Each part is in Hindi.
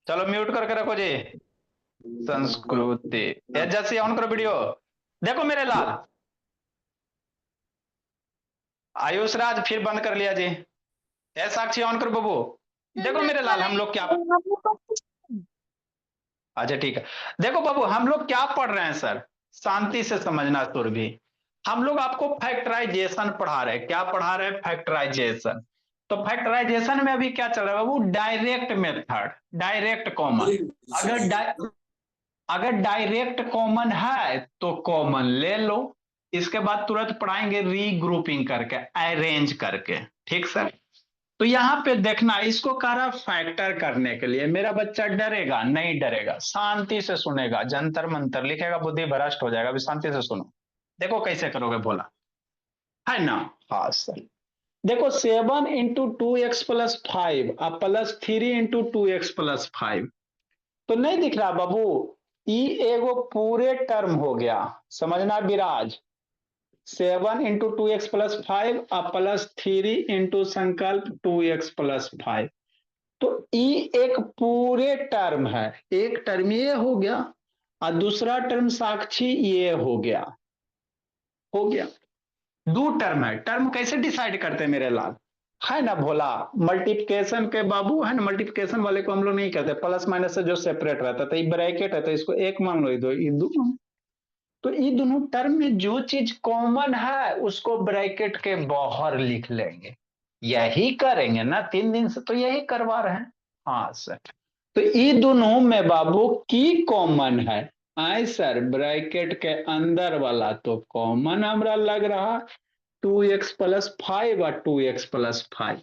चलो म्यूट करके रखो जी। संस्कृति। ये जैसे ऑन करो वीडियो। देखो मेरे लाल। आयुष राज फिर बंद कर लिया जी। ये साक्षी ऑन करो बबू। देखो मेरे लाल हम लोग क्या। अच्छा ठीक है। देखो बाबू हम लोग क्या पढ़ रहे हैं सर। शांति से समझना सुर भी। हम लोग आपको फैक्टराइजेशन पढ़ा रहे हैं। क्या पढ़ा रहे हैं? फैक्टराइजेशन। तो फैक्टराइजेशन में अभी क्या चल रहा है बाबू? Direct method, direct common. अगर अगर डायरेक्ट कॉमन है तो कॉमन ले लो। इसके बाद तुरंत पढ़ाएंगे रीग्रुपिंग करके, अरेंज करके। ठीक सर। तो यहां पे देखना, इसको कह रहा फैक्टर करने के लिए। मेरा बच्चा डरेगा नहीं? डरेगा, शांति से सुनेगा। जंतर मंतर लिखेगा, बुद्धि भ्रष्ट हो जाएगा। अभी शांति से सुनो। देखो कैसे करोगे बोला है ना। हाँ सर। देखो 7 × 2x + 5 अब +3 × 2x + 5। तो नहीं दिख रहा बाबू? ई एगो पूरे टर्म हो गया। समझना विराज। 7 × 2x + 5 अब +3 × संकल्प 2x + 5। तो ई एक पूरे टर्म है। एक टर्म ये हो गया और दूसरा टर्म साक्षी ये हो गया। हो गया। दो टर्म है। टर्म कैसे डिसाइड करते हैं मेरे लाल? है ना भोला। मल्टीप्लिकेशन के बाबू है ना, मल्टीप्लिकेशन वाले को हम लोग नहीं कहते। प्लस माइनस से जो सेपरेट रहता है, तो ये ब्रैकेट है तो इसको एक मान लो, दो ये दो। तो ये दोनों टर्म में जो चीज कॉमन है उसको ब्रैकेट के बाहर लिख लेंगे। यही करेंगे ना, 3 दिन से तो यही करवा रहे हैं। हाँ सर। तो ये दोनों में बाबू की कॉमन है। आए सर, ब्रैकेट के अंदर वाला तो कॉमन हमरा लग रहा। 2x + 5 और 2x + 5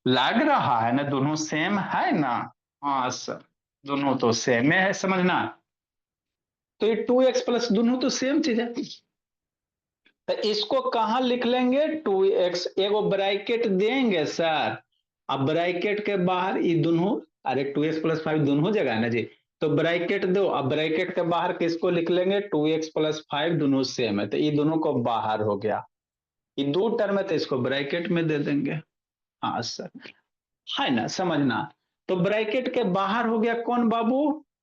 लग रहा है ना। दोनों सेम है ना। हाँ सर। दोनों तो सेम है, समझना। तो ये 2x+ दोनों तो सेम चीज है। तो इसको कहाँ लिख लेंगे? 2x एगो ब्रैकेट देंगे सर। अब ब्रैकेट के बाहर ये दोनों, अरे 2x + 5 दोनों जगह है ना जी। तो ब्रैकेट दो। अब ब्रैकेट के बाहर किसको लिख लेंगे? 2x + 5 दोनों सेम है तो ये दोनों को बाहर हो गया। ये दो टर्म है तो इसको ब्रैकेट में दे देंगे। हाँ सर। है ना, समझना। तो ब्रैकेट के बाहर हो गया कौन बाबू?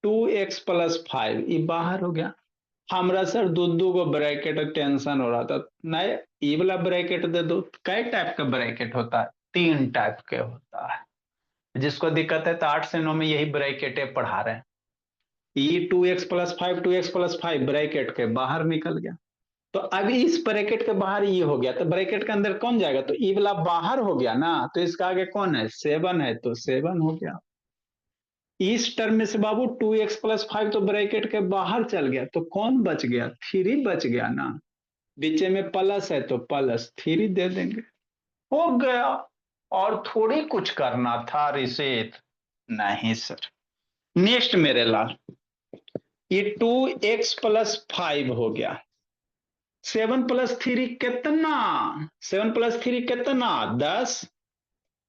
2x + 5 ये बाहर हो गया। हमरा सर दो दो गो ब्रैकेट टेंशन हो रहा था। नहीं, ये वाला ब्रैकेट दे दो। कई टाइप का ब्रैकेट होता है? 3 टाइप के होता है। जिसको दिक्कत है तो 8 से 9 में यही ब्रैकेटे पढ़ा रहे हैं। ये 2x + 5 ब्रैकेट के बाहर निकल गया। तो अब इस ब्रैकेट के बाहर ये हो गया तो ब्रैकेट के अंदर कौन जाएगा? तो ये वाला बाहर हो गया ना। तो इसका आगे कौन है? 7 है तो 7 हो गया। इस टर्म में से बाबू 2x + 5 तो ब्रैकेट के बाहर चल गया तो कौन बच गया? 3 बच गया ना। बीच में प्लस है तो +3 दे देंगे। हो गया। और थोड़ी कुछ करना था रिसेट। नहीं सर। नेक्स्ट मेरे लाल। ये 2x + 5 हो गया। 7 + 3 कितना? 7 + 3 कितना? 10।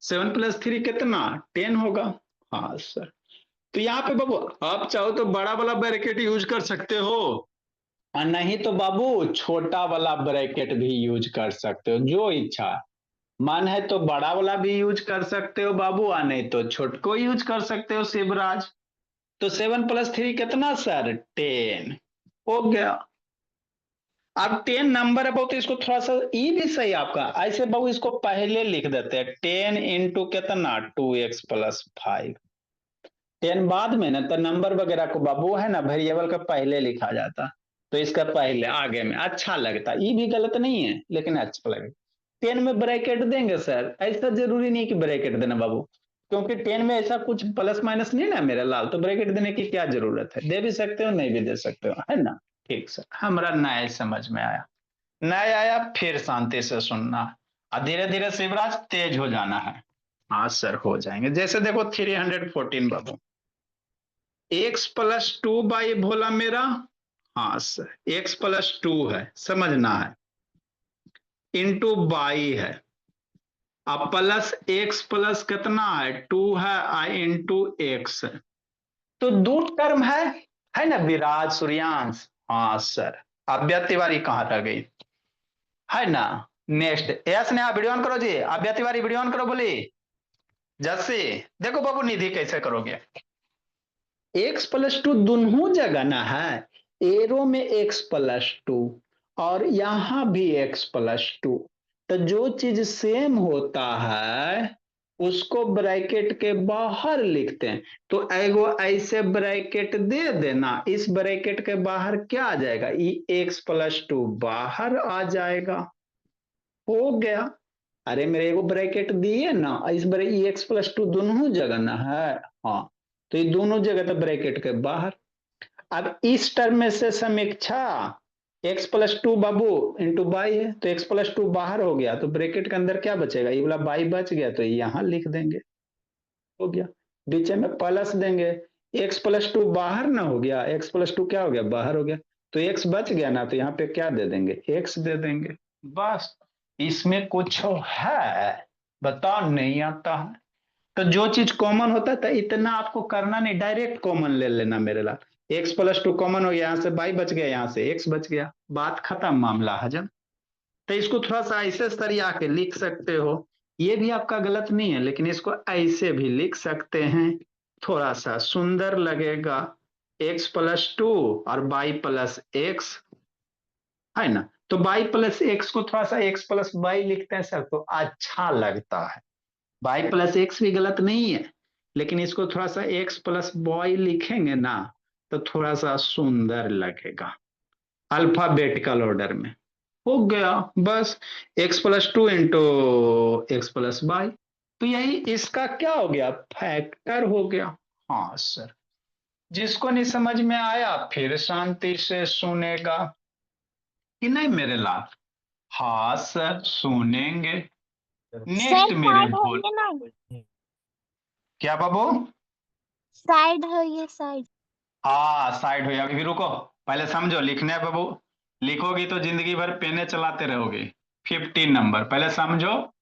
7 + 3 कितना? 10 होगा। हाँ सर। तो यहाँ पे बाबू आप चाहो तो बड़ा वाला ब्रैकेट यूज कर सकते हो और नहीं तो बाबू छोटा वाला ब्रैकेट भी यूज कर सकते हो, जो इच्छा। मन है तो बड़ा वाला भी यूज कर सकते हो बाबू, और नहीं तो छोटको यूज कर सकते हो शिवराज। तो 7 + 3 कितना सर? 10 हो गया। अब 10 नंबर है बाबू तो इसको थोड़ा सा ई भी सही आपका। ऐसे बाबू इसको पहले लिख देते हैं। 10 × कितना? 2x + 5। 10 बाद में ना तो नंबर वगैरह को बाबू है ना वेरिएबल का पहले लिखा जाता। तो इसका पहले आगे में अच्छा लगता। ये भी गलत नहीं है लेकिन अच्छा लगेगा। 10 में ब्रैकेट देंगे सर। ऐसा जरूरी नहीं कि ब्रैकेट देना बाबू, क्योंकि 10 में ऐसा कुछ प्लस माइनस नहीं ना मेरे लाल। तो ब्रैकेट देने की क्या जरूरत है? दे भी सकते हो, नहीं भी दे सकते हो, है ना। ठीक सर, हमारा नया समझ में आया। नया आया फिर शांति से सुनना और धीरे धीरे शिवराज तेज हो जाना है। हाँ सर हो जाएंगे। जैसे देखो 314 बाबू। x + 2 भोला मेरा। हाँ सर, x + 2 है, समझना है। इंटू बाई है। अब +x कितना है? 2 है। आई इंटू एक्स है। तो दो टर्म है ना विराज सूर्यांश। हाँ सर। अव्यय तिवारी कहाँ रह गई? है ना। नेक्स्ट यस ने वीडियो ऑन करो जी। अव्यय तिवारी वीडियो ऑन करो बोली। जैसे देखो बाबू निधि कैसे करोगे। एक्स प्लस टू दोनों जगह ना है, एरो में एक्स प्लस टू और यहां भी एक्स प्लस टू। तो जो चीज सेम होता है उसको ब्रैकेट के बाहर लिखते हैं। तो एगो ऐसे ब्रैकेट दे देना, इस ब्रैकेट के बाहर क्या आ जाएगा, ई एक्स प्लस टू बाहर आ जाएगा। हो गया। अरे मेरे एगो ब्रैकेट दिए ना, इस बार ई एक्स प्लस टू दोनों जगह ना है। हाँ, तो ये दोनों जगह तो ब्रैकेट के बाहर। अब इस टर्म में से समीक्षा, x plus two Babu into by है, तो एक्स प्लस टू बाहर हो गया तो ब्रैकेट के अंदर क्या बचेगा, ये वाला बाई बच गया तो यहां लिख देंगे। हो गया। बीच में प्लस देंगे। एक्स प्लस टू बाहर ना हो गया, एक्स प्लस टू क्या हो गया, बाहर हो गया। तो एक्स बच गया ना, तो यहाँ पे क्या दे देंगे, एक्स दे देंगे। बस। इसमें कुछ है, बताओ, नहीं आता है। तो जो चीज कॉमन होता था इतना आपको करना नहीं, डायरेक्ट कॉमन ले लेना मेरे लाल। एक्स प्लस टू कॉमन हो गया, यहाँ से बाई बच गया, यहाँ से एक्स बच गया, बात खत्म, मामला हजम। तो इसको थोड़ा सा ऐसे सरिया के लिख सकते हो। ये भी आपका गलत नहीं है, लेकिन इसको ऐसे भी लिख सकते हैं, थोड़ा सा सुंदर लगेगा। एक्स प्लस टू और बाई प्लस एक्स, है ना। तो बाई प्लस एक्स को थोड़ा सा एक्स प्लस बाई लिखते हैं सर, तो अच्छा लगता है। बाई प्लस एक्स भी गलत नहीं है, लेकिन इसको थोड़ा सा एक्स प्लस बॉय लिखेंगे ना, तो थोड़ा सा सुंदर लगेगा अल्फाबेटिकल ऑर्डर में। हो गया। बस। X plus two into x plus by, तो यही इसका क्या हो गया, फैक्टर हो गया। हाँ सर। जिसको नहीं समझ में आया फिर शांति से सुनेगा, कि नहीं मेरे लाल। हाँ सर सुनेंगे। नेक्स्ट सर मेरे साइड है बोल। ये ना, क्या बाबू। साइड है ये साइड। हाँ साइड हो, अभी रुको, पहले समझो लिखने है बाबू। लिखोगी तो जिंदगी भर पेने चलाते रहोगे। 15 नंबर पहले समझो।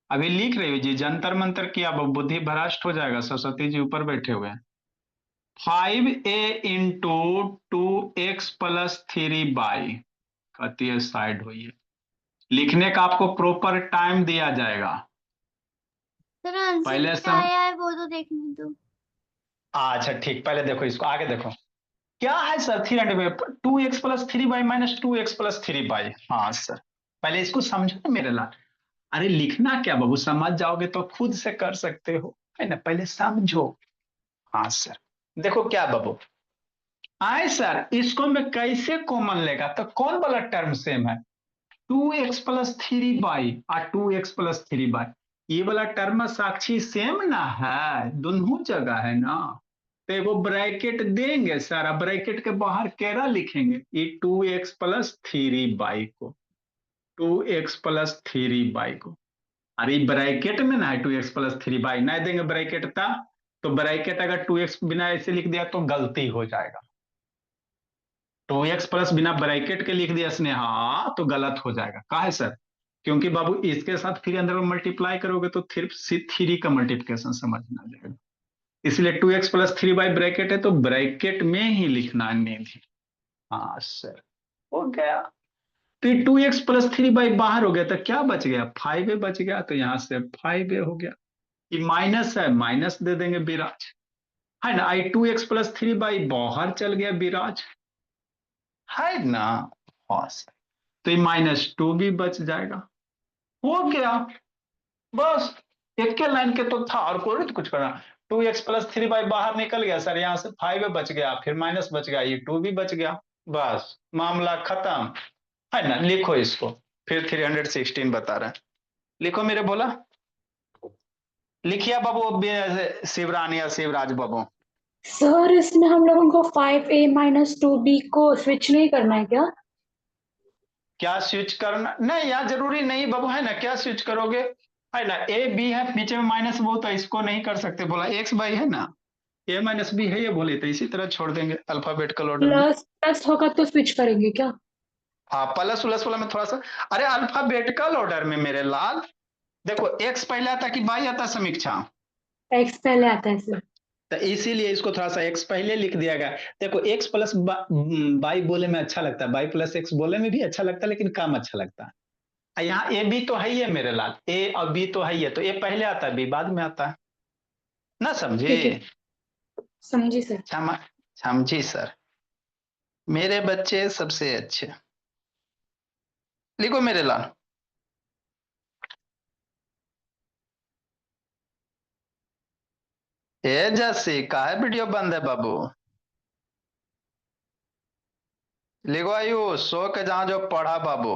अभी लिख रही हो जी, जंतर मंतर किया, बुद्धि भ्रष्ट हो जाएगा, सरस्वती जी ऊपर बैठे हुए हैं। 5a इंटू 2x+3y, कहती है साइड हुई है। लिखने का आपको प्रॉपर टाइम दिया जाएगा। सर आंसर पहले क्या सम आया है वो तो देखने दो। अच्छा ठीक, पहले देखो इसको, आगे देखो क्या है सर, 2x+3y -2x+3y। हाँ सर, पहले इसको समझो ना मेरे लाल। अरे लिखना क्या बाबू, समझ जाओगे तो खुद से कर सकते हो, है ना, पहले समझो। हाँ सर। देखो क्या बाबू, आए सर इसको मैं कैसे कॉमन लेगा, तो कौन वाला टर्म सेम है, 2x+3y और 2x+3y, ये वाला टर्म साक्षी सेम ना है, दोनों जगह है ना। तो एगो ब्रैकेट देंगे सर, अब ब्रैकेट के बाहर केरा लिखेंगे, ये 2x+3y को, 2x+3y को। अरे ब्रैकेट में ना है 2x+3y, नहीं देंगे ब्रैकेट था, तो ब्रैकेट अगर 2x बिना ऐसे लिख दिया तो गलती हो जाएगा। 2x प्लस बिना ब्रैकेट के लिख दिया इसने, हाँ तो गलत हो जाएगा। कहा है सर, क्योंकि बाबू इसके साथ फिर अंदर में मल्टीप्लाई करोगे तो फिर थ्री का मल्टीप्लिकेशन समझ में आ जाएगा। इसलिए 2x+3y ब्रैकेट है तो ब्रैकेट में ही लिखना है निधि। हाँ सर। हो गया। तो ये 2x+3y बाहर हो गया तो क्या बच गया, 5a बच गया, तो यहां से 5a हो गया। ये माइनस है, माइनस दे देंगे विराज, है ना। आई 2x+3y बाहर चल गया विराज, है ना। हाँ सर। तो ये -2 भी बच जाएगा। हो गया। बस। एक के लाइन के तो था, और कोई तो कुछ करना। 2x+3y बाहर निकल गया सर, यहाँ से 5 बच गया, फिर माइनस बच गया, ये 2 भी बच गया। बस मामला खत्म, है ना। लिखो इसको, फिर 316 बता रहे हैं। लिखो मेरे बोला, लिखिया बाबू, शिवरानी या शिवराज बाबू। सर इसमें हम लोगों को 5a-2b को स्विच नहीं करना है क्या? क्या स्विच करना, नहीं यार जरूरी नहीं बाबू, है ना, क्या स्विच करोगे, है ना। ए बी है, पीछे में माइनस वो, तो इसको नहीं कर सकते, बोला एक्स बाई है ना, A-B है, ये बोले तो इसी तरह छोड़ देंगे अल्फाबेटिकल ऑर्डर में। प्लस प्लस होगा तो स्विच करेंगे क्या? हाँ प्लस उलस वाला में थोड़ा सा, अरे अल्फाबेटिकल ऑर्डर में मेरे लाल, देखो एक्स पहले आता कि बाई आता समीक्षा, एक्स पहले आता है सर। तो इसीलिए इसको थोड़ा सा एक्स पहले लिख दिया गया। देखो एक्स प्लस बाई बोले में अच्छा लगता है, बाई प्लस एक्स बोले में भी अच्छा लगता है, लेकिन कम अच्छा लगता है। यहाँ ए बी तो है ही है मेरे लाल, ए और बी तो है ही है, तो ए पहले आता है बी बाद में आता है, ना समझे। ठीक है समझी सर। समझी सर। मेरे बच्चे सबसे अच्छे। लिखो मेरे लाल। ए जैसी का है वीडियो बंद है बाबू। लिखो आयुष सो के जहां जो पढ़ा बाबू,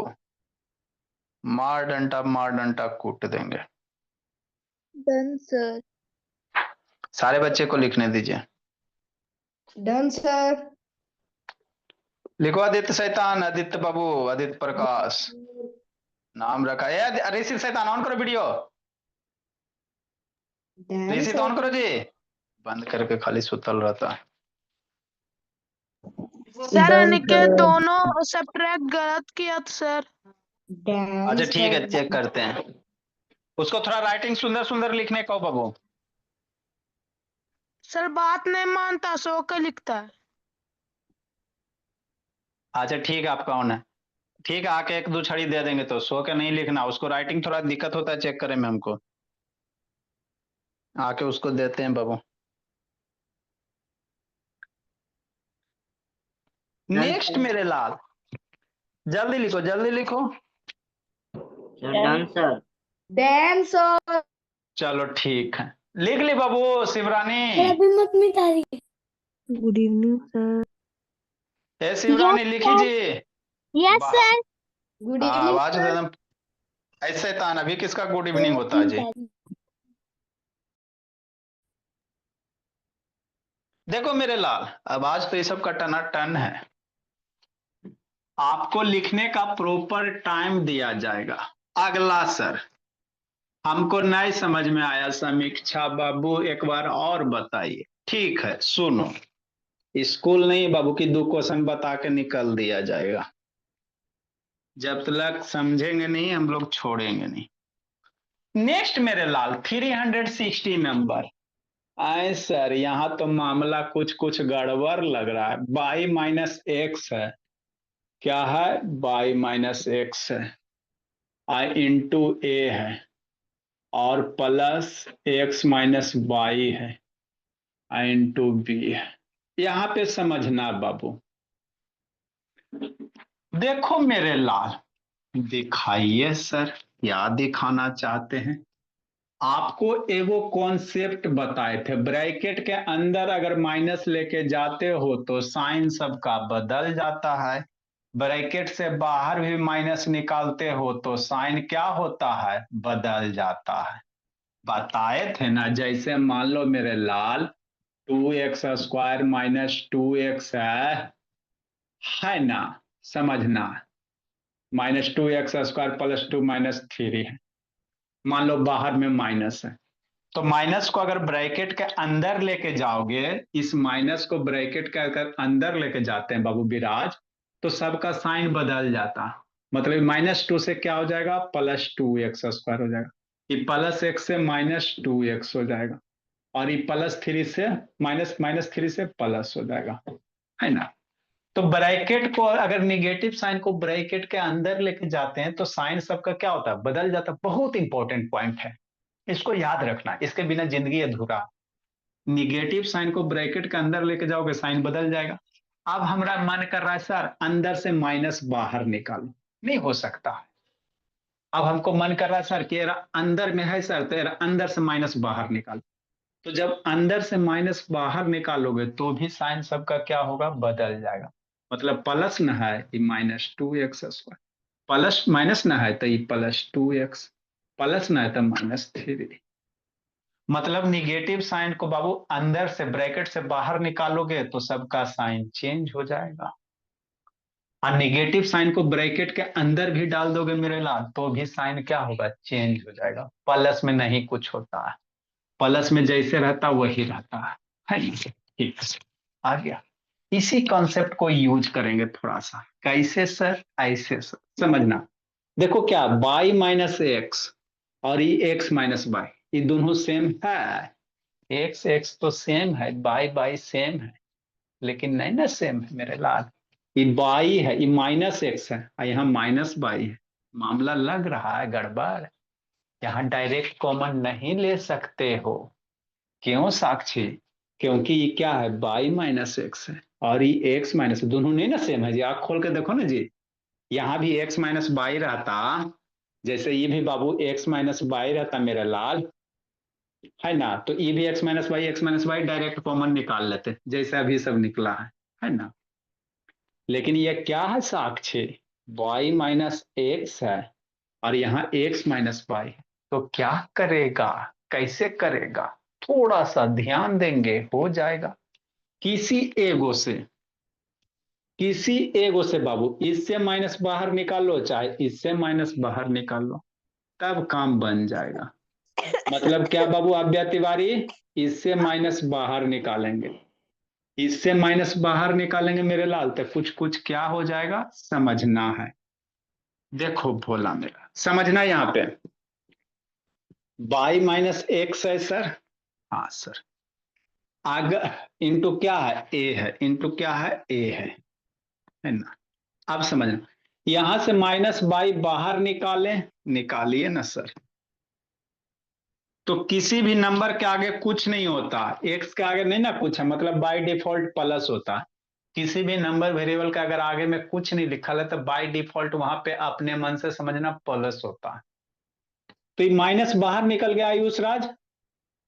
मार डंटा कूट देंगे। Done sir. सारे बच्चे को लिखने दीजिए। Done sir. लिखो आदित्य शैतान, आदित्य बाबू, आदित्य प्रकाश नाम रखा है। ऋषि शैतान ऑन करो वीडियो। डन ऋषि तो सर। ऑन करो जी। बंद करके खाली सुतल रहता है। Sir done Aniket sir. दोनों सब्ट्रैक्ट गलत किया था सर। डन अच्छा ठीक है, सर। चेक करते हैं। उसको थोड़ा राइटिंग सुंदर सुंदर लिखने को बाबू। सर बात नहीं मानता, सो के लिखता है। अच्छा ठीक है, आपका ऑन है। ठीक है, आके एक दो छड़ी दे देंगे तो सो के नहीं लिखना। उसको राइटिंग थोड़ा दिक्कत होता है चेक करें में हमको। आके उसको देते हैं बाबू। नेक्स्ट मेरे लाल, जल्दी लिखो जल्दी लिखो। Done sir. Done sir. चलो ठीक है, लिख ली बाबू शिवरानी। अभी मत मिटा रही। Good evening sir. ए शिवरानी लिखी जी। यस वाह, सर। गुड हाँ इवनिंग आवाज सर। एकदम ऐसे तान। अभी किसका गुड इवनिंग होता है जी? देखो मेरे लाल, अब आज तो ये सब का टना टन है। आपको लिखने का प्रॉपर टाइम दिया जाएगा। अगला सर, हमको नहीं समझ में आया समीक्षा बाबू, एक बार और बताइए। ठीक है सुनो, स्कूल नहीं बाबू की 2 क्वेश्चन बता के निकल दिया जाएगा। जब तक समझेंगे नहीं हम लोग छोड़ेंगे नहीं। नेक्स्ट मेरे लाल 360 नंबर। आए सर, यहाँ तो मामला कुछ कुछ गड़बड़ लग रहा है। बाई माइनस एक्स है, क्या है? बाई माइनस एक्स है, आई इंटू ए है, और प्लस एक्स माइनस वाई है, आई इंटू बी है। यहाँ पे समझना बाबू। देखो मेरे लाल, दिखाइए सर, क्या दिखाना चाहते हैं? आपको एगो कॉन्सेप्ट बताए थे, ब्रैकेट के अंदर अगर माइनस लेके जाते हो तो साइन सबका बदल जाता है। ब्रैकेट से बाहर भी माइनस निकालते हो तो साइन क्या होता है? बदल जाता है। बताए थे ना, जैसे मान लो मेरे लाल 2x² माइनस 2x है ना, समझना। -2x² प्लस 2 -3 है। मान लो बाहर में माइनस है, तो माइनस को अगर ब्रैकेट के अंदर लेके जाओगे, इस माइनस को ब्रैकेट के अगर अंदर लेके जाते हैं बाबू विराज, तो सबका साइन बदल जाता। मतलब -2 से क्या हो जाएगा? +2x² हो जाएगा। ये +x से -2x हो जाएगा, और ये +3 से -3 से प्लस हो जाएगा, है ना। तो ब्रैकेट को अगर निगेटिव साइन को ब्रैकेट के अंदर लेके जाते हैं तो साइन सबका क्या होता है? बदल जाता है। बहुत इंपॉर्टेंट पॉइंट है, इसको याद रखना, इसके बिना जिंदगी अधूरा। निगेटिव साइन को ब्रैकेट के अंदर लेके जाओगे साइन बदल जाएगा। अब हमारा मन कर रहा है सर अंदर से माइनस बाहर निकालो, नहीं हो सकता। अब हमको मन कर रहा है सर कि अंदर में है सर, तो अंदर से माइनस बाहर निकालो। तो जब अंदर से माइनस बाहर निकालोगे तो भी साइन सबका क्या होगा? बदल जाएगा। मतलब प्लस न है ये -2x², प्लस माइनस न है तो ये +2x, प्लस न है तो -3। मतलब निगेटिव साइन को बाबू अंदर से ब्रैकेट से बाहर निकालोगे तो सबका साइन चेंज हो जाएगा, और निगेटिव साइन को ब्रैकेट के अंदर भी डाल दोगे मेरे लाल तो भी साइन क्या होगा? चेंज हो जाएगा। प्लस में नहीं कुछ होता है, प्लस में जैसे रहता वही रहता है ना? ठीक है, आ गया। इसी कॉन्सेप्ट को यूज करेंगे थोड़ा सा। कैसे सर? ऐसे सर, समझना। देखो क्या, बाई माइनस एक्स और ये एक्स माइनस बाई, ये दोनों सेम है। एक्स एक्स तो सेम है, बाई बाई सेम है, लेकिन नहीं ना सेम है मेरे लाल। ये बाई है, ये -x है, और यहाँ -बाई है। मामला लग रहा है गड़बड़। यहाँ डायरेक्ट कॉमन नहीं ले सकते हो। क्यों साक्षी? क्योंकि ये क्या है, बाई माइनस एक्स है और ये एक्स माइनस, दोनों नहीं ना सेम है जी, आँख खोल के देखो ना जी, यहाँ भी एक्स माइनस बाई रहता, जैसे ये भी बाबू एक्स माइनस बाई रहता मेरा लाल, है ना, तो ये भी x minus by direct common निकाल लेते जैसे अभी सब निकला है ना। लेकिन ये क्या है साक्षी, बाई माइनस एक्स है और यहाँ एक्स माइनस बाई, तो क्या करेगा, कैसे करेगा, थोड़ा सा ध्यान देंगे हो जाएगा। किसी एगो से, किसी एगो से बाबू, इससे माइनस बाहर निकाल लो चाहे इससे माइनस बाहर निकाल लो, तब काम बन जाएगा। मतलब क्या बाबू आव्या तिवारी, इससे माइनस बाहर निकालेंगे, इससे माइनस बाहर निकालेंगे मेरे लाल, तो कुछ कुछ क्या हो जाएगा समझना है। देखो भोला मेरा, समझना यहाँ पे, बाई माइनस एक्स है सर, हाँ सर, आगे इंटू क्या है ए है, इंटू क्या है ए है ना। अब समझना, यहां से माइनस बाई बाहर निकालें, निकालिए ना सर, तो किसी भी नंबर के आगे कुछ नहीं होता, एक्स के आगे नहीं ना कुछ है, मतलब बाय डिफॉल्ट प्लस होता है। किसी भी नंबर वेरिएबल के अगर आगे में कुछ नहीं लिखा है तो बाय डिफॉल्ट वहां पे अपने मन से समझना प्लस होता है। तो ये माइनस बाहर निकल गया आयुष राज,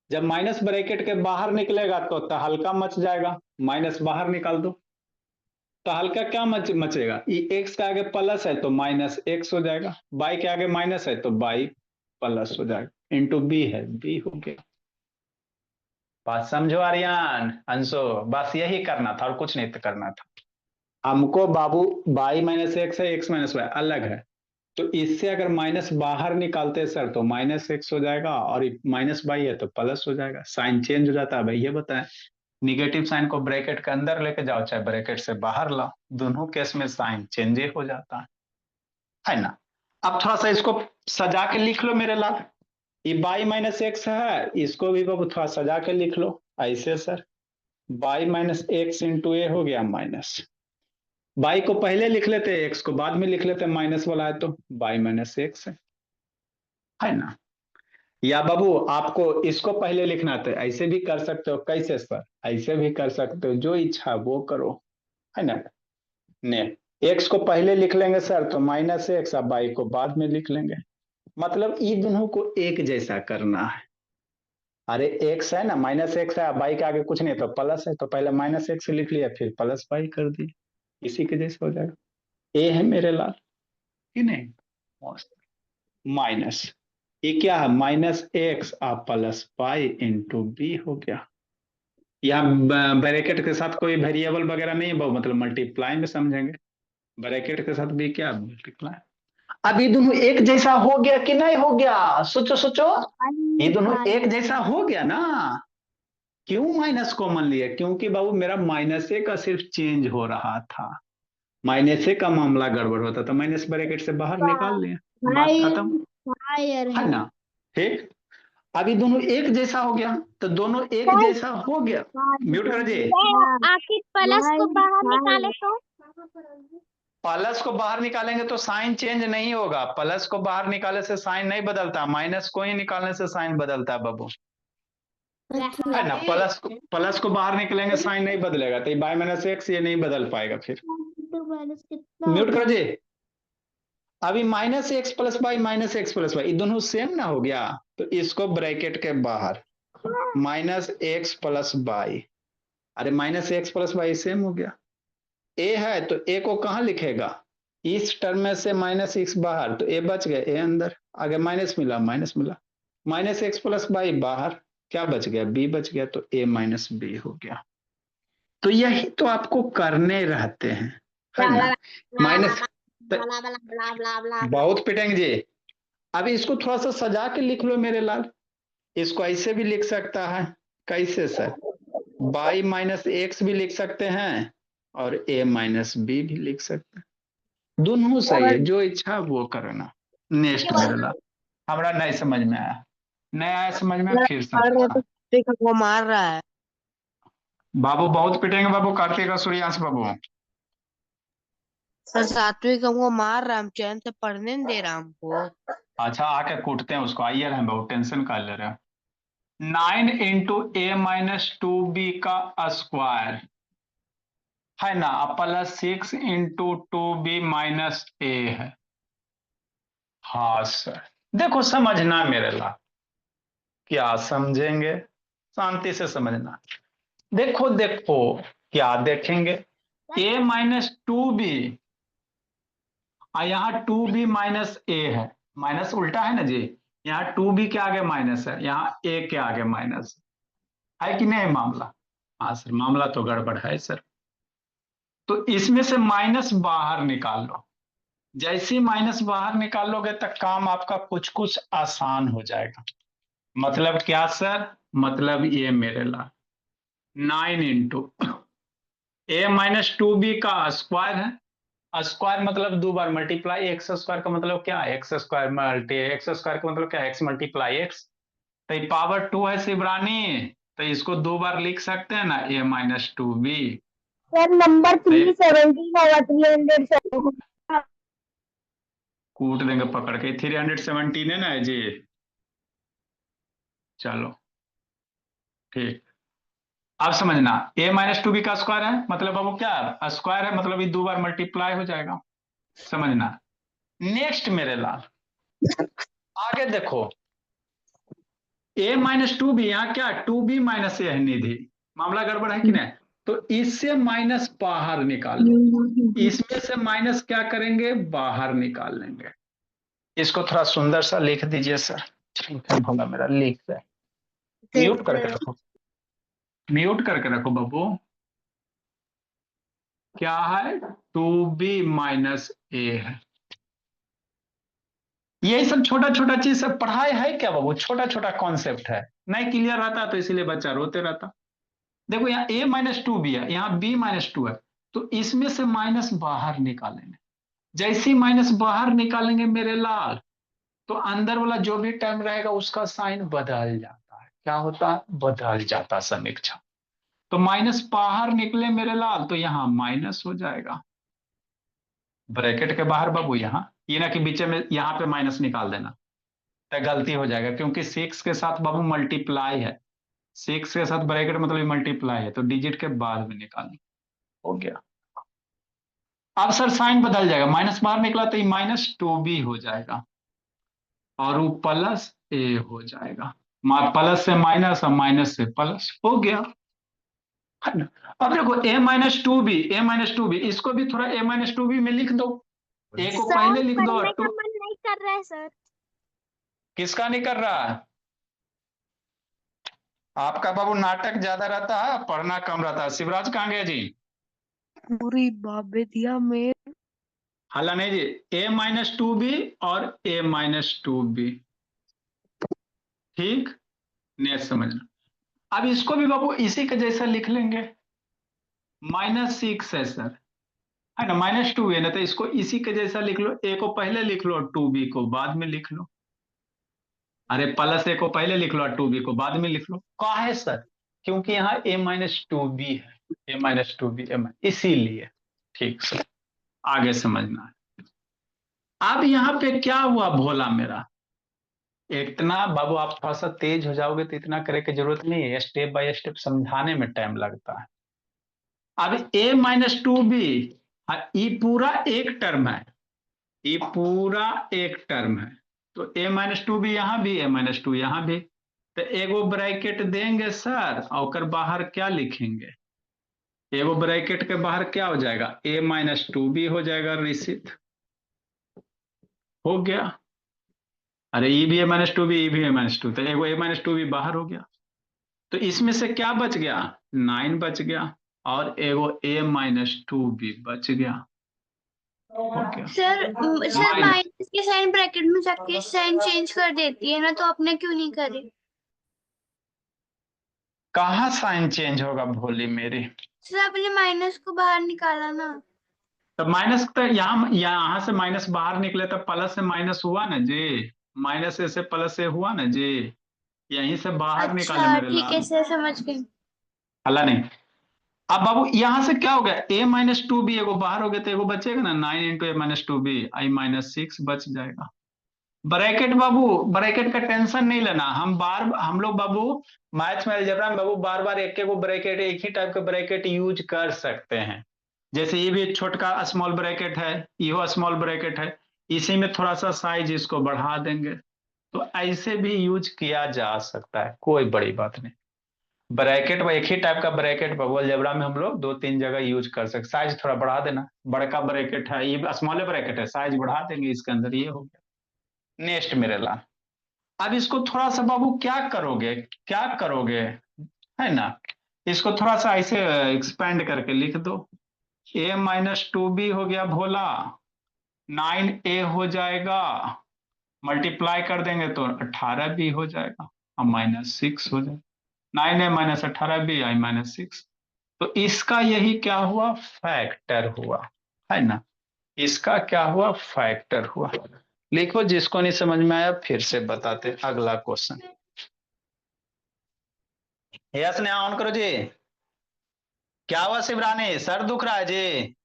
जब माइनस ब्रैकेट के बाहर निकलेगा तो हल्का मच जाएगा, माइनस बाहर निकाल दो तो हल्का क्या मचेगा, ये एक्स के आगे प्लस है तो माइनस एक्स हो जाएगा, बाई के आगे माइनस है तो बाई प्लस हो जाएगा, इंटू बी है, बी हो गया। बात समझो आर्यन अंशो, बस यही करना था और कुछ नहीं तो करना था हमको बाबू। बाई माइनस एक्स है, एक्स माइनस वाई अलग है, तो इससे अगर माइनस बाहर निकालते हैं सर तो माइनस एक्स हो जाएगा और माइनस बाई है तो प्लस हो जाएगा, साइन चेंज हो जाता है भाई, ये बताएं। निगेटिव साइन को ब्रैकेट के अंदर लेके जाओ चाहे ब्रैकेट से बाहर लाओ, दोनों केस में साइन चेंज हो जाता है ना। अब थोड़ा सा इसको सजा के लिख लो मेरे लाल, ये बाई माइनस एक्स है, इसको भी बाबू थोड़ा सजा के लिख लो ऐसे sir, by minus x into a हो गया माइनस, बाई को पहले लिख लेते एक्स को बाद में लिख लेते, माइनस वाला है तो बाई माइनस एक्स है ना। या बाबू आपको इसको पहले लिखना था, ऐसे भी कर सकते हो, कैसे सर, ऐसे भी कर सकते हो, जो इच्छा वो करो, है ना। ने एक्स को पहले लिख लेंगे सर तो माइनस एक्स, अब बाई को बाद में लिख लेंगे, मतलब ये दोनों को एक जैसा करना है। अरे एक्स है ना, माइनस एक्स है, बाई के आगे कुछ नहीं तो प्लस है, तो पहले माइनस एक्स लिख लिया फिर प्लस बाई कर दी, इसी के जैसे हो जाएगा। ए है मेरे लाल कि नहीं, माइनस, ये क्या है माइनस एक्स आप प्लस बाई इंटू बी हो गया। यहाँ ब्रैकेट के साथ कोई वेरिएबल वगैरह नहीं है, मतलब मल्टीप्लाई में समझेंगे, ब्रैकेट के साथ भी क्या मल्टीप्लाई। अब ये दोनों एक जैसा हो गया कि नहीं हो गया, सोचो सोचो, ये दोनों एक जैसा हो गया ना। क्यों माइनस कॉमन लिया, क्योंकि बाबू मेरा माइनस ए का सिर्फ चेंज हो रहा था, माइनस ए का मामला गड़बड़ होता था, माइनस ब्रैकेट से बाहर निकाल लिया, बात खत्म है ना। ठीक, अभी दोनों एक जैसा हो गया, तो दोनों एक जैसा हो गया, म्यूट कर दे। आखिर प्लस को बाहर निकाले तो प्लस को बाहर निकालेंगे तो साइन चेंज नहीं होगा, प्लस को बाहर निकालने से साइन नहीं बदलता, माइनस को ही निकालने से साइन बदलता है बाबू, है ना। प्लस को बाहर निकलेंगे साइन नहीं बदलेगा, तो बाई माइनस एक्स ये नहीं बदल पाएगा फिर, म्यूट कर दे। अभी minus x plus by, minus x plus by, दोनों सेम ना हो गया, तो इसको ब्रैकेट के बाहर माइनस एक्स प्लस बाई, अरे minus x plus by same हो गया, ए है तो ए को कहां लिखेगा, इस टर्म में से माइनस एक्स बाहर तो ए बच गया, ए अंदर, आगे माइनस मिला माइनस मिला, माइनस एक्स प्लस बाई बाहर, क्या बच गया बी बच गया, तो ए माइनस बी हो गया। तो यही तो आपको करने रहते हैं, है ना। माइनस बहुत पिटेंगे जी। अभी इसको थोड़ा सा सजा के लिख लो मेरे लाल, इसको ऐसे भी लिख सकता है, कैसे सर, बाई माइनस एक्स भी लिख सकते हैं और ए माइनस बी भी लिख सकते हैं, दोनों सही है, जो इच्छा वो करना। नेक्स्ट मेरे लाल, हमारा नहीं समझ में आया, नहीं आया समझ में फिर समझाना। वो मार रहा है बाबू बहुत पिटेंगे बाबू, कार्तिक का सूर्यास बाबू। सर, सात्विक हमको मार रहा है, हम चैन से पढ़ने नहीं दे रहा हमको। अच्छा आके कूटते हैं उसको, आइए रहे बहुत टेंशन कर ले रहे हैं। 9 इंटू ए माइनस 2b का स्क्वायर है ना, प्लस 6 इंटू 2b माइनस ए है। हाँ सर, देखो समझना मेरे ला, क्या समझेंगे, शांति से समझना। देखो देखो क्या देखेंगे, a माइनस 2b और यहाँ 2b माइनस ए है, माइनस उल्टा है ना जी, यहाँ 2b के आगे माइनस है, यहाँ a के आगे माइनस है कि नहीं मामला? हाँ सर, मामला तो गड़बड़ है सर। तो इसमें से माइनस बाहर निकाल लो, जैसे ही माइनस बाहर निकालोगे तो काम आपका कुछ कुछ आसान हो जाएगा। मतलब क्या सर? मतलब ये मेरे ला 9 इंटू ए माइनस 2b का स्क्वायर है, स्क्वायर मतलब दो बार मल्टीप्लाई, एक्स स्क्वायर का मतलब क्या है, x square multi x square का मतलब क्या है, एक्स मल्टीप्लाई एक्स। तो ये पावर 2 है शिवरानी, तो इसको दो बार लिख सकते हैं ना, ए माइनस 2b। सर नंबर 317 होगा 317। कूट देंगे पकड़ के, 317 है ना जी। चलो ठीक, अब समझना, a माइनस 2b का स्क्वायर है मतलब अब वो क्या है, स्क्वायर है मतलब ये दो बार मल्टीप्लाई हो जाएगा, समझना। नेक्स्ट मेरे लाल, आगे देखो, a माइनस 2b, यहाँ क्या 2b माइनस ए है निधि, मामला गड़बड़ है कि नहीं? तो इससे माइनस बाहर निकाल लो, इसमें से माइनस क्या करेंगे, बाहर निकाल लेंगे। इसको थोड़ा सुंदर सा लिख दीजिए सर। ठीक है भोला मेरा, लिख दे, म्यूट करके रखो, म्यूट करके रखो बाबू। क्या है, 2b माइनस ए है। यही सब छोटा छोटा चीज सब पढ़ाई है क्या बाबू, छोटा छोटा कॉन्सेप्ट है, नहीं क्लियर रहता तो इसीलिए बच्चा रोते रहता। देखो यहाँ a माइनस 2b है, यहाँ b माइनस 2 है, तो इसमें से माइनस बाहर निकालेंगे। जैसे ही माइनस बाहर निकालेंगे मेरे लाल, तो अंदर वाला जो भी टर्म रहेगा उसका साइन बदल जाता है। क्या होता है, बदल जाता समीक्षा। तो माइनस बाहर निकले मेरे लाल, तो यहाँ माइनस हो जाएगा, ब्रैकेट के बाहर बाबू, यहाँ ये ना कि बीच में यहाँ पे माइनस निकाल देना, तो गलती हो जाएगा, क्योंकि 6 के साथ बाबू मल्टीप्लाई है, 6 के साथ ब्रैकेट मतलब मल्टीप्लाई है, तो डिजिट के बाद में निकालना। हो गया। अब सर साइन बदल जाएगा, माइनस बाहर निकला तो ये माइनस 2b हो जाएगा और वो प्लस ए हो जाएगा, प्लस से माइनस और माइनस से प्लस, हो गया है ना। अब देखो a minus 2b, a minus 2b, इसको भी थोड़ा a माइनस 2b में लिख दो, a को पहले लिख दो और पढ़ने का 2, मन नहीं कर रहा है सर। किसका नहीं कर रहा है? आपका बाबू नाटक ज्यादा रहता है, पढ़ना कम रहता है। शिवराज कहाँ गए जी? पूरी बाबे दिया में। हल्ला नहीं जी, a माइनस 2b और a माइनस 2b, ठीक, नेक्स्ट समझना। अब इसको भी बाबू इसी के जैसा लिख लेंगे, -6 है सर, है ना, -2 है ना, तो इसको इसी के जैसा लिख लो, a को पहले लिख लो और 2b को बाद में लिख लो। अरे प्लस a को पहले लिख लो और 2b को बाद में लिख लो। कहा है सर, क्योंकि यहाँ a माइनस 2b है, a माइनस 2b इसीलिए। ठीक सर, आगे समझना है। अब यहाँ पे क्या हुआ भोला मेरा, इतना बाबू आप थोड़ा सा तेज हो जाओगे तो इतना करे की जरूरत नहीं है, स्टेप बाय स्टेप समझाने में टाइम लगता है। अब a माइनस 2b, ये पूरा एक टर्म है, ये पूरा एक टर्म है, तो a माइनस 2b यहाँ भी, a माइनस 2 यहाँ भी, तो एगो ब्रैकेट देंगे सर और बाहर क्या लिखेंगे, एगो ब्रैकेट के बाहर क्या हो जाएगा, a माइनस 2b हो जाएगा रिसित, हो गया। अरे ये भी a माइनस 2b, ये भी a माइनस 2, तो एगो a माइनस 2b बाहर हो गया, तो इसमें से क्या बच गया, 9 बच गया और एगो a माइनस 2b बच गया, हो गया। सर माइनस माइनस के साइन ब्रैकेट में जाके साइन चेंज कर देती है ना, तो आपने क्यों नहीं करे? कहाँ साइन चेंज होगा भोली मेरी, सर आपने माइनस को बाहर निकाला ना। तो माइनस तो यहाँ से माइनस बाहर निकले तो प्लस से माइनस हुआ ना जी, माइनस से प्लस से हुआ ना जी, यहीं से बाहर निकाले अच्छा मेरे ठीक है लाल, सर, समझ गई। हल्ला नहीं। अब बाबू यहाँ से क्या हो गया, a माइनस 2b एगो बाहर हो गया तो एगो बचेगा ना, 9 इंटू a माइनस 2b, आई -6 बच जाएगा। ब्रैकेट बाबू, ब्रैकेट का टेंशन नहीं लेना। हम लोग बाबू मैथ्स में अलजेब्रा में बाबू बार बार एक एक ब्रैकेट, एक ही टाइप का ब्रैकेट यूज कर सकते हैं। जैसे ये भी एक छोटा स्मॉल ब्रैकेट है, ये स्मॉल ब्रैकेट है, इसी में थोड़ा सा साइज इसको बढ़ा देंगे, तो ऐसे भी यूज किया जा सकता है, कोई बड़ी बात नहीं। ब्रैकेट एक ही टाइप का ब्रैकेट बबल अलजेब्रा में हम लोग 2-3 जगह यूज कर सकते। साइज थोड़ा बढ़ा देना, बड़का ब्रैकेट है, ये स्मॉल ब्रैकेट है, साइज बढ़ा देंगे इसके अंदर, ये हो गया। नेक्स्ट मेरे लाल, अब इसको थोड़ा सा बाबू क्या करोगे, क्या करोगे, है ना, इसको थोड़ा सा ऐसे एक्सपेंड करके लिख दो। a-2b हो गया भोला, 9a हो जाएगा, मल्टीप्लाई कर देंगे तो 18b हो जाएगा, और -6 हो जाएगा। 9a माइनस 18b आई -6, तो इसका यही क्या हुआ, फैक्टर हुआ, है ना, इसका क्या हुआ, फैक्टर हुआ। लिखो, जिसको नहीं समझ में आया फिर से बताते। अगला क्वेश्चन, यस ने ऑन करो जी। क्या हुआ शिवरानी, सर दुख रहा है जी?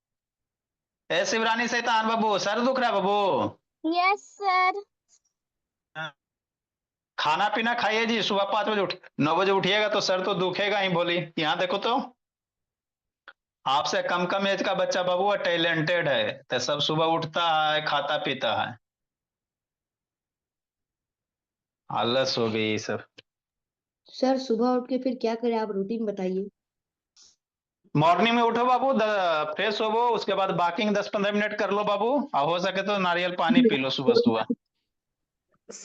ए शिवरानी शैतान बाबू, सर दुख रहा है बाबू? Yes sir. खाना पीना खाइए जी, सुबह 5 बजे 9 बजे उठिएगा तो सर तो दुखेगा ही। बोली, यहाँ देखो तो, आपसे कम कम एज का बच्चा बाबू टैलेंटेड है, तो सब सुबह उठता है, खाता पीता है। आलस हो गई सब। सर सुबह उठ के फिर क्या करें, आप रूटीन बताइए। मॉर्निंग में उठो बाबू, फ्रेश हो, उसके बाद वॉकिंग 10-15 मिनट कर लो बाबू, और हो सके तो नारियल पानी पी लो सुबह सुबह।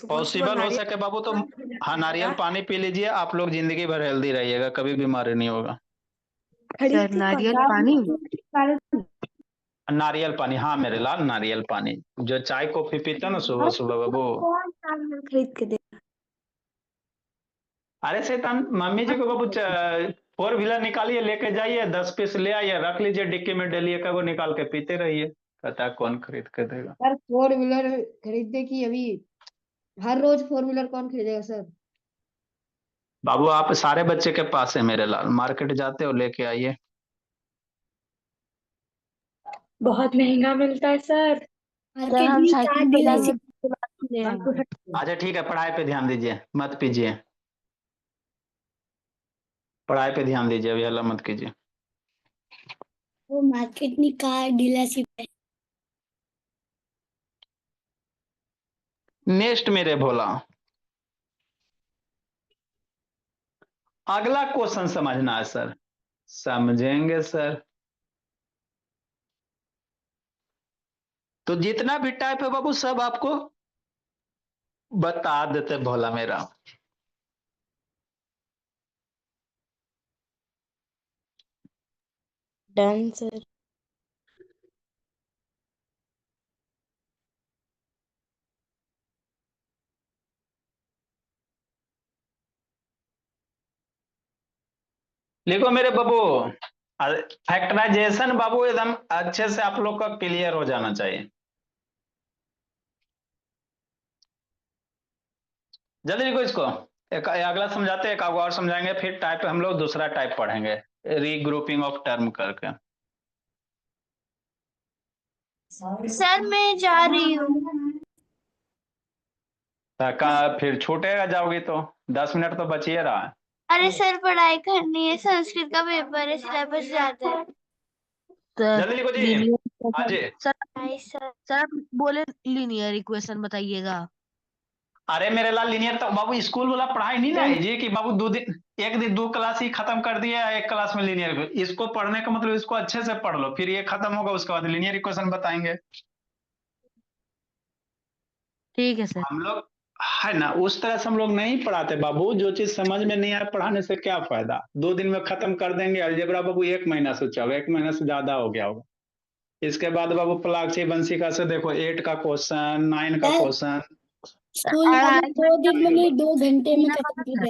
पॉसिबल हो सके बाबू तो हाँ, नारियल पानी पी लीजिए, आप लोग जिंदगी भर हेल्दी रहिएगा, कभी बीमारी नहीं होगा। सर नारियल पानी। नारियल पानी, हाँ मेरे लाल, नारियल पानी, जो चाय कॉफी पीते ना सुबह सुबह बाबू। खरीद के दे। अरे शैतान, मम्मी जी को बाबू 4 व्हीलर निकालिए, लेके जाइए, 10 पीस ले आइए, रख लीजिए डिक्की में, डेली एक वो निकाल के पीते रहिए, पता है कौन खरीद के देगा। सर 4 व्हीलर खरीदने की अभी, हर रोज 4 व्हीलर कौन खरीदेगा सर। बाबू आप सारे बच्चे के पास है मेरे लाल, मार्केट जाते हो लेके आइए। बहुत महंगा मिलता है सर। सर हम साइकिल डीलरशिप के बात ले आए। अच्छा ठीक है, पढ़ाई पे ध्यान दीजिए, मत पीजिए, पढ़ाई पे ध्यान दीजिए, अभी हल्ला मत कीजिए। वो मार्केट में कार डीलरशिप है। नेक्स्ट मेरे भोला, अगला क्वेश्चन समझना है सर, समझेंगे सर। तो जितना भी टाइप है बाबू सब आपको बता देते भोला मेरा। Done sir. लिखो मेरे बाबू, फैक्टराइजेशन बाबू एकदम अच्छे से आप लोग का क्लियर हो जाना चाहिए। जल्दी लिखो इसको, एक अगला समझाते हैं, एक और समझाएंगे, फिर टाइप हम लोग दूसरा टाइप पढ़ेंगे, रीग्रुपिंग ऑफ टर्म करके। सर मैं जा रही हूँ। फिर छूटेगा जाओगी तो, 10 मिनट तो बचिए रहा है। अरे सर पढ़ाई करनी है, संस्कृत का पेपर है, सिलेबस ज्यादा है। सर जल्दी लिखो जी। लीनियर हाँ जी। Sir hi sir. सर आप बोले लीनियर इक्वेशन बताइएगा। अरे मेरे लाल, लीनियर तो बाबू स्कूल वाला पढ़ाई नहीं ना है जी, कि बाबू 2 क्लास ही खत्म कर दिया, एक क्लास में लीनियर। इसको पढ़ने का मतलब इसको अच्छे से पढ़ लो, फिर ये खत्म होगा, उसके बाद लीनियर इक्वेशन बताएंगे ठीक है सर। हम लोग, है ना। उस तरह से हम लोग नहीं पढ़ाते बाबू, जो चीज समझ में नहीं आए पढ़ाने से क्या फायदा। 2 दिन में खत्म कर देंगे अलजेब्रा बाबू, 1 महीना सोचा होगा, 1 महीना से ज्यादा हो गया होगा। इसके बाद बाबू प्लाक्षी वंशिका से देखो 8 का क्वेश्चन, 9 का क्वेश्चन, स्कूल वाले 2 दिन में नहीं, 2 घंटे में खत्म कर देते।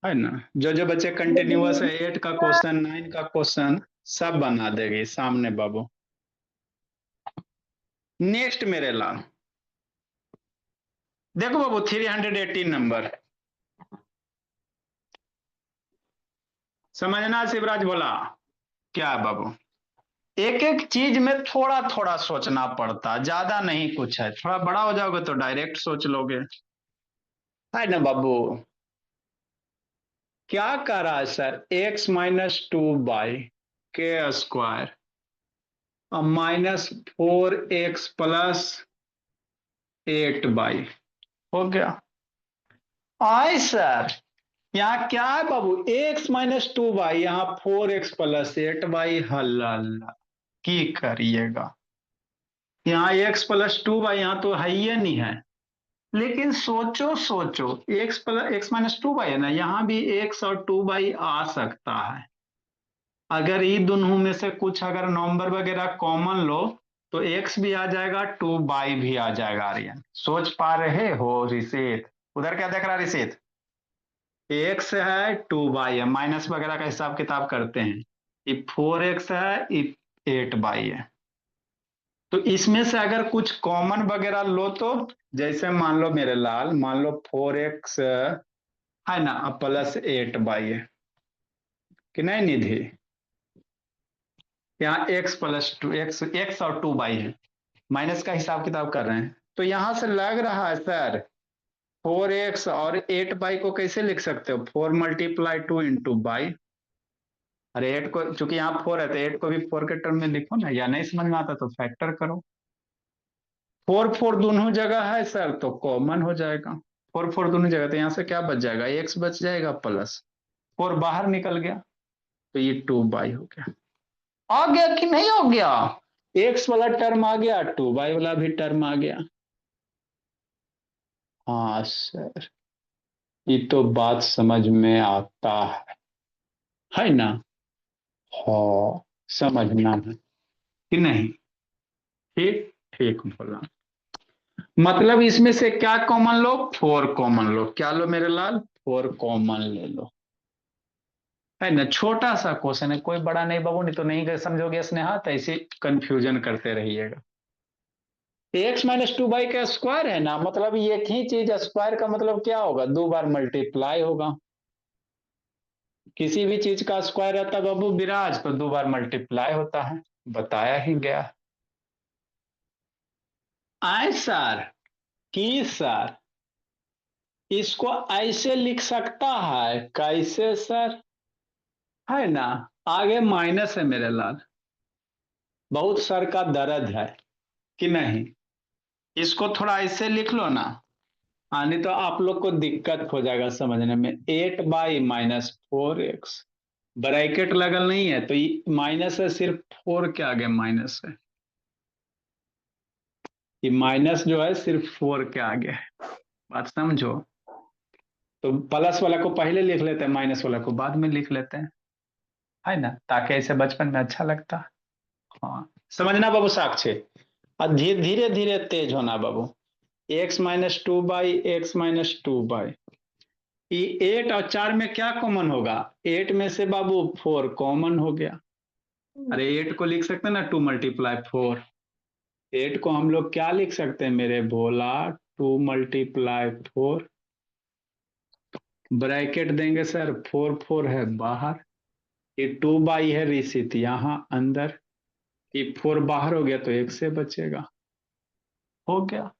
है ना। जो जो बच्चे कंटिन्यूअस है, 8 का क्वेश्चन, 9 का क्वेश्चन सब बना देगी सामने बाबू। नेक्स्ट मेरे लाल, देखो बाबू 318 नंबर, समझना शिवराज बोला क्या है बाबू। एक एक चीज में थोड़ा थोड़ा सोचना पड़ता, ज्यादा नहीं कुछ है। थोड़ा बड़ा हो जाओगे तो डायरेक्ट सोच लोगे, है ना बाबू। क्या कह रहा है sir, x minus two by के square minus 4x plus 8y हो गया। आए सर, यहाँ क्या है बाबू, x माइनस टू बाई, यहाँ 4x प्लस 8y। हल्ला की करिएगा, यहाँ x प्लस टू बाई यहाँ तो है ही नहीं है। लेकिन सोचो सोचो, x माइनस टू बाई है ना, यहाँ भी x और 2y आ सकता है। अगर ये दोनों में से कुछ अगर नंबर वगैरह कॉमन लो तो x भी आ जाएगा, 2y भी आ जाएगा। आर्यन सोच पा रहे हो रिषित? उधर क्या देख रहा है रिषित? x है 2y है, माइनस वगैरह का हिसाब किताब करते हैं। ये 4x है, ये 8y है। तो इसमें से अगर कुछ कॉमन वगैरह लो तो, जैसे मान लो मेरे लाल, मान लो 4x है ना प्लस 8y है कि नहीं निधि? यहाँ x प्लस टू एक्स और 2y है, माइनस का हिसाब किताब कर रहे हैं। तो यहां से लग रहा है सर 4x और 8y को कैसे लिख सकते हो, 4 मल्टीप्लाई 2 इंटू बाई। अरे 8 को, चूंकि यहाँ 4 है तो 8 को भी 4 के टर्म में लिखो ना, या नहीं समझ में आता तो फैक्टर करो। 4 दोनों जगह है सर तो कॉमन हो जाएगा। 4 दोनों जगह, तो यहाँ से क्या बच जाएगा, x बच जाएगा प्लस 4 बाहर निकल गया, तो ये 2y हो गया। आ गया कि नहीं हो गया? x वाला टर्म आ गया, 2y वाला भी टर्म आ गया। हाँ सर, ये तो बात समझ में आता है ना? हाँ, समझना है कि नहीं? ठीक ठीक बोला। मतलब इसमें से क्या कॉमन लो, 4 कॉमन लो। क्या लो मेरे लाल, 4 कॉमन ले लो, है ना। छोटा सा क्वेश्चन है, कोई बड़ा नहीं बाबू, नहीं तो नहीं समझोगे स्नेहा, तो ऐसे कंफ्यूजन करते रहिएगा। एक्स माइनस टू बाई का स्क्वायर है ना, मतलब एक ही चीज स्क्वायर का मतलब क्या होगा, 2 बार मल्टीप्लाई होगा। किसी भी चीज का स्क्वायर रहता है बाबू विराज तो 2 बार मल्टीप्लाई होता है, बताया ही गया। आए सर की सर, इसको ऐसे लिख सकता है, कैसे सर, है ना। आगे माइनस है मेरे लाल, बहुत सर का दर्द है कि नहीं। इसको थोड़ा ऐसे लिख लो ना, नहीं तो आप लोग को दिक्कत हो जाएगा समझने में। 8 बाई माइनस 4x, ब्रैकेट लगल नहीं है तो ये माइनस है, सिर्फ 4 के आगे माइनस है। ये माइनस जो है सिर्फ 4 के आगे है, बात समझो। तो प्लस वाला को पहले लिख लेते हैं, माइनस वाला को बाद में लिख लेते हैं, है ना, ताकि ऐसे बचपन में अच्छा लगता है। हाँ समझना बाबू साक्षी, और धीरे धीरे तेज होना बाबू। x-2 बाई ये 8 और 4 में क्या कॉमन होगा, 8 में से बाबू 4 कॉमन हो गया। अरे 8 को लिख सकते हैं ना 2 मल्टीप्लाई 4, 8 को हम लोग क्या लिख सकते हैं मेरे भोला, 2 मल्टीप्लाई 4, ब्रैकेट देंगे सर, 4 है बाहर, ये 2 बाई है रिसित यहाँ अंदर, ये 4 बाहर हो गया तो 1 से बचेगा, हो गया।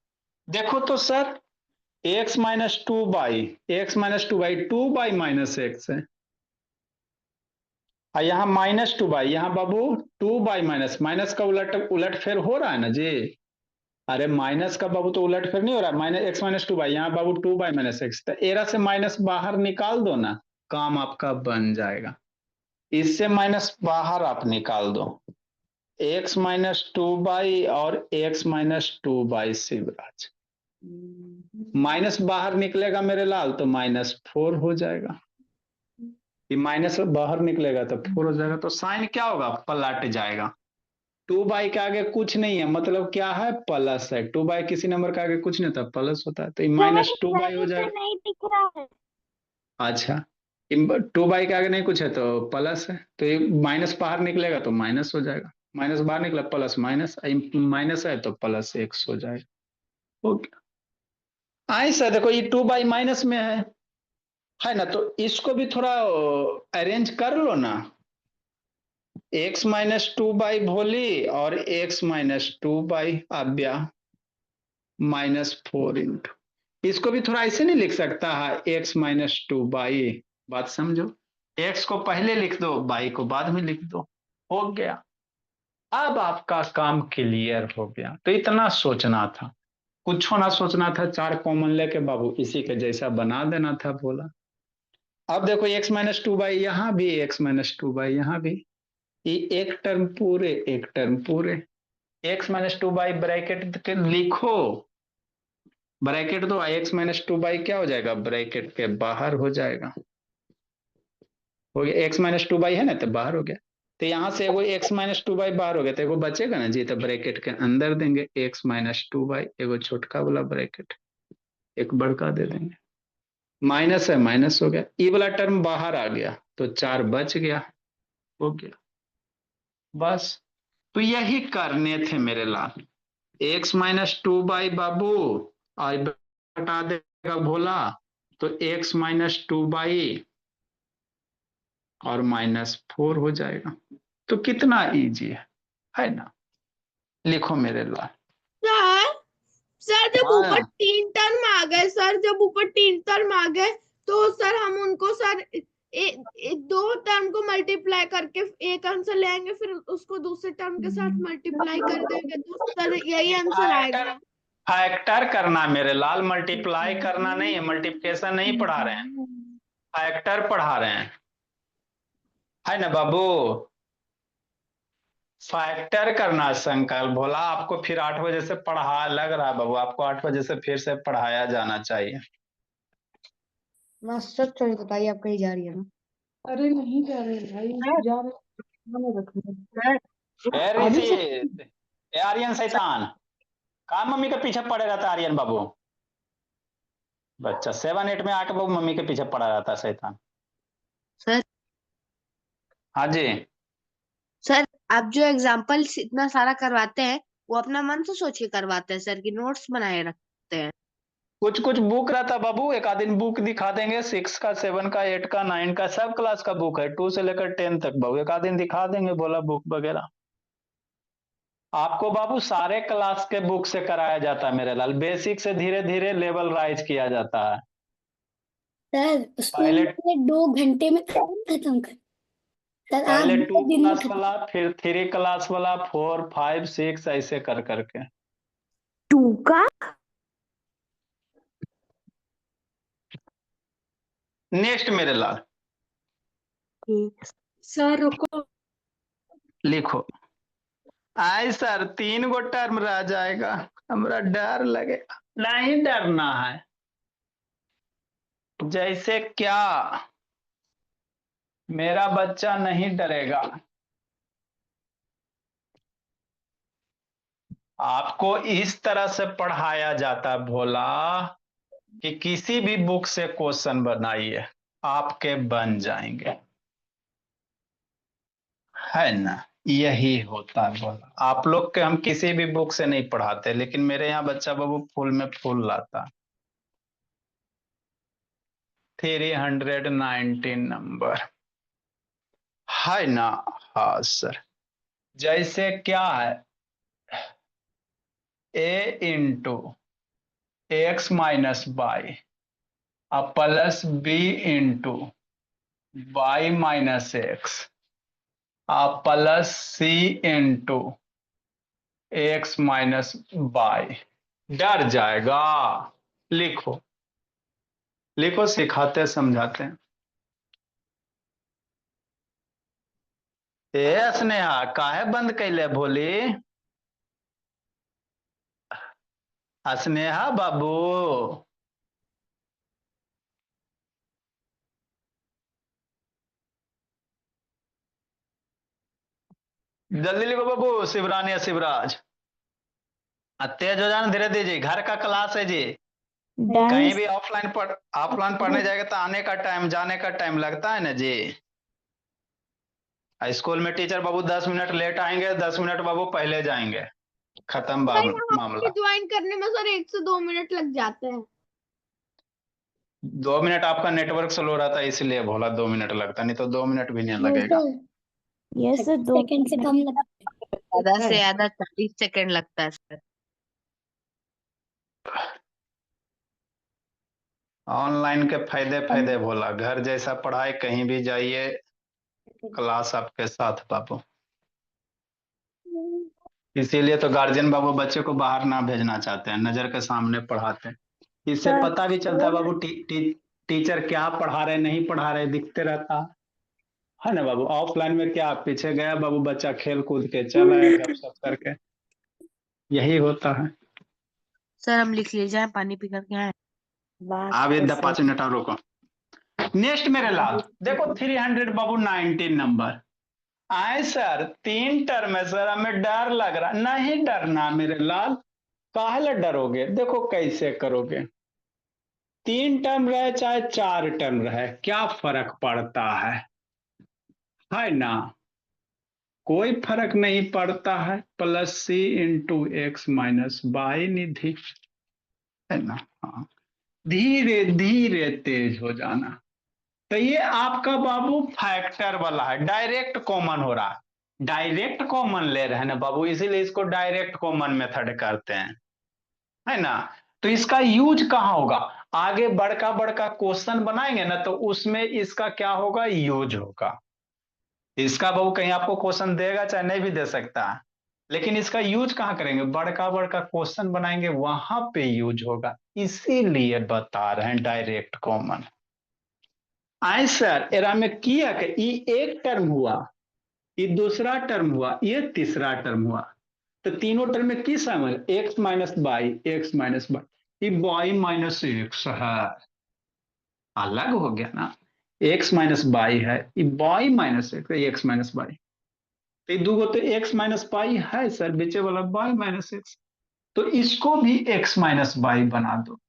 देखो तो sir, x-2 by 2 by minus x है, और यहाँ -2 बाई, यहाँ बाबू 2 बाई माइनस, माइनस का उलट उलट फेर हो रहा है ना जी। अरे माइनस का बाबू तो उलट फेर नहीं हो रहा है, x-2 बाई, यहाँ बाबू 2 बाई माइनस एक्स, तो एरा से माइनस बाहर निकाल दो ना, काम आपका बन जाएगा। इससे माइनस बाहर आप निकाल दो, x-2 बाई और x-2 बाई शिवराज, माइनस बाहर निकलेगा मेरे लाल तो -4 हो जाएगा, ये माइनस बाहर निकलेगा तो 4 हो जाएगा, तो साइन क्या होगा, पलट जाएगा। 2 बाई के आगे कुछ नहीं है, मतलब क्या है, प्लस है। 2 बाई किसी नंबर के आगे कुछ नहीं होता, प्लस होता है, तो ये -2 बाई हो जाएगा। नहीं दिख रहा है। अच्छा, 2 बाई के आगे नहीं कुछ है तो प्लस है, तो ये माइनस बाहर निकलेगा तो माइनस हो जाएगा, माइनस बाहर निकला प्लस माइनस, माइनस है तो प्लस x हो जाएगा। ओके, आई सर देखो ये 2 बाई माइनस में है ना, तो इसको भी थोड़ा अरेंज कर लो ना, x माइनस टू बाई भोली और x माइनस टू बाई आव्या -4 इंटू, इसको भी थोड़ा ऐसे नहीं लिख सकता है, x माइनस टू बाई, बात समझो, x को पहले लिख दो, बाई को बाद में लिख दो, हो गया। अब आपका काम क्लियर हो गया। तो इतना सोचना था, कुछ ना सोचना था, 4 कॉमन लेके बाबू इसी के जैसा बना देना था बोला। अब देखो x माइनस टू बाई, यहाँ भी x माइनस टू बाई, यहाँ भी, ये एक टर्म पूरे, एक टर्म पूरे, x minus two by bracket के लिखो, ब्रैकेट दो, x माइनस टू बाई क्या हो जाएगा, ब्रैकेट के बाहर हो जाएगा, हो गया, x माइनस टू बाई है ना, तो बाहर हो गया। तो यहाँ से एगो x माइनस टू बाई बाहर हो गया, तो एगो बचेगा ना जी, तो ब्रैकेट के अंदर देंगे x माइनस टू बाई, एगो छोटका वाला ब्रैकेट, एक बड़का दे देंगे, माइनस है माइनस हो गया, ई वाला टर्म बाहर आ गया, तो 4 बच गया, हो गया बस। तो यही करने थे मेरे लाल, x माइनस टू बाई बाबू और बटा देगा भोला, तो x माइनस टू बाई और -4 हो जाएगा। तो कितना इजी है ना, लिखो मेरे लाल। सर सर जब हाँ। ऊपर 3 टर्म आ गए सर, जब ऊपर 3 टर्म आ गए तो सर हम उनको सर 2 टर्म को मल्टीप्लाई करके एक आंसर ले आएंगे, फिर उसको दूसरे टर्म के साथ मल्टीप्लाई कर देंगे, तो सर यही आंसर आएगा। फैक्टर करना मेरे लाल, मल्टीप्लाई करना नहीं है, मल्टीप्लिकेशन नहीं पढ़ा रहे हैं, फैक्टर पढ़ा रहे हैं, है ना बाबू, फैक्टर करना संकल्प भोला। आपको फिर 8 बजे से पढ़ा लग रहा है बाबू, आपको 8 बजे से फिर से पढ़ाया जाना चाहिए। मास्टर चलिए बताइए, आप कहीं जा रही है ना? अरे नहीं जा रहे भाई, जा रहे ए ऋषि, ए आर्यन शैतान, कहाँ मम्मी के पीछे पड़े रहता है आर्यन बाबू, बच्चा 7-8 में आके बाबू मम्मी के पीछे पड़ा रहता है शैतान। सर हाँ जी, सर आप जो एग्जाम्पल इतना सारा करवाते हैं वो अपना मन से सोच के करवाते हैं सर, की नोट्स बनाए रखते हैं? कुछ कुछ बुक रहता बाबू, एक आध दिन बुक दिखा देंगे, 6 का 7 का 8 का 9 का सब क्लास का बुक है, 2 से लेकर 10 तक बाबू, एक आध दिन दिखा देंगे बोला बुक वगैरह। आपको बाबू सारे क्लास के बुक से कराया जाता है मेरे लाल, बेसिक से धीरे धीरे लेवल राइज किया जाता है। सर उसको पहले 2 घंटे में खत्म कर। सर आप पहले 2 दिन में क्लास वाला, फिर 3 क्लास वाला, 4 5 6 ऐसे कर करके। 2 का नेक्स्ट मेरे लाल, सर रुको, लिखो, आई सर 3 गो टर्म रह जाएगा, हमरा डर लगेगा, नहीं डरना है, जैसे क्या, मेरा बच्चा नहीं डरेगा। आपको इस तरह से पढ़ाया जाता भोला कि किसी भी बुक से क्वेश्चन बनाइए, आपके बन जाएंगे, है ना, यही होता है बोला। आप लोग के हम किसी भी बुक से नहीं पढ़ाते, लेकिन मेरे यहाँ बच्चा बाबू फुल में फुल लाता, 319 नंबर, है ना। हाँ सर, जैसे क्या है, a into x minus y plus b into y minus x plus c into x minus y, डर जाएगा। लिखो लिखो, सिखाते समझाते हैं। ए स्नेहा काहे बंद कैले भोली, स्नेहा बाबू, जल्दी लिखो बाबू, शिवरानी या शिवराज, तेज हो जाना, धीरे दीजिए, घर का क्लास है जी, कहीं भी ऑफलाइन पढ़ने जाएगा तो आने का टाइम जाने का टाइम लगता है ना जी। स्कूल में टीचर बाबू 10 मिनट लेट आएंगे, 10 मिनट बाबू पहले जाएंगे, खत्म मामला। ज्वाइन करने में सर 1 से 2 मिनट लग जाते हैं। 2 मिनट आपका नेटवर्क स्लो रहता है इसलिए भोला 2 मिनट लगता, नहीं तो 2 मिनट भी नहीं लगेगा। ये सर 2 सेकंड से कम लगा। ज्यादा से ज्यादा 40 सेकंड लगता है सर। ऑनलाइन के फायदे बोला, घर जैसा पढ़ाई, कहीं भी जाइए क्लास आपके साथ बाबू। इसीलिए तो गार्जियन बाबू बच्चे को बाहर ना भेजना चाहते हैं, नजर के सामने पढ़ाते हैं। इससे सर, पता भी चलता है बाबू टीचर क्या पढ़ा रहे नहीं पढ़ा रहे दिखते रहता है ना बाबू। ऑफलाइन में क्या, पीछे गया बाबू बच्चा खेल कूद के चला है गपशप करके, यही होता है। सर हम लिख ले जाए, पानी पी करके आए। बात आप तो इधर सही 5 मिनट और रुको। नेक्स्ट मेरे लाल देखो 300 बाबू 19 नंबर आए सर। 3 टर्म है सर, हमें डर लग रहा। नहीं डरना मेरे लाल, काहे डरोगे, देखो कैसे करोगे। 3 टर्म रहे चाहे 4 टर्म रहे, क्या फर्क पड़ता है ना, कोई फर्क नहीं पड़ता है। Plus C into x minus by Nidhi, है ना। हाँ, धीरे धीरे तेज हो जाना। तो ये आपका बाबू फैक्टर वाला है, डायरेक्ट कॉमन हो रहा है, डायरेक्ट कॉमन ले रहे हैं ना बाबू, इसीलिए इसको डायरेक्ट कॉमन मेथड करते हैं, है ना। तो इसका यूज कहाँ होगा, आगे बड़का बड़का क्वेश्चन बनाएंगे ना तो उसमें इसका क्या होगा, यूज होगा। इसका बाबू कहीं आपको क्वेश्चन देगा चाहे नहीं भी दे सकता है, लेकिन इसका यूज कहाँ करेंगे, बड़का बड़का क्वेश्चन बनाएंगे वहां पे यूज होगा, इसीलिए बता रहे हैं डायरेक्ट कॉमन। आए सर एरा में किया कि ये एक टर्म हुआ, ये दूसरा टर्म हुआ, ये तीसरा टर्म हुआ। तो तीनों टर्म में की शामिल, x minus by, x minus by, ये बाई माइनस एक्स है, अलग हो गया ना। एक्स माइनस बाई है, ये by minus x, x minus by. तो ये दूगो तो एक्स माइनस बाई है सर, बीचे वाला बाई माइनस एक्स, तो इसको भी एक्स माइनस बाई बना दो,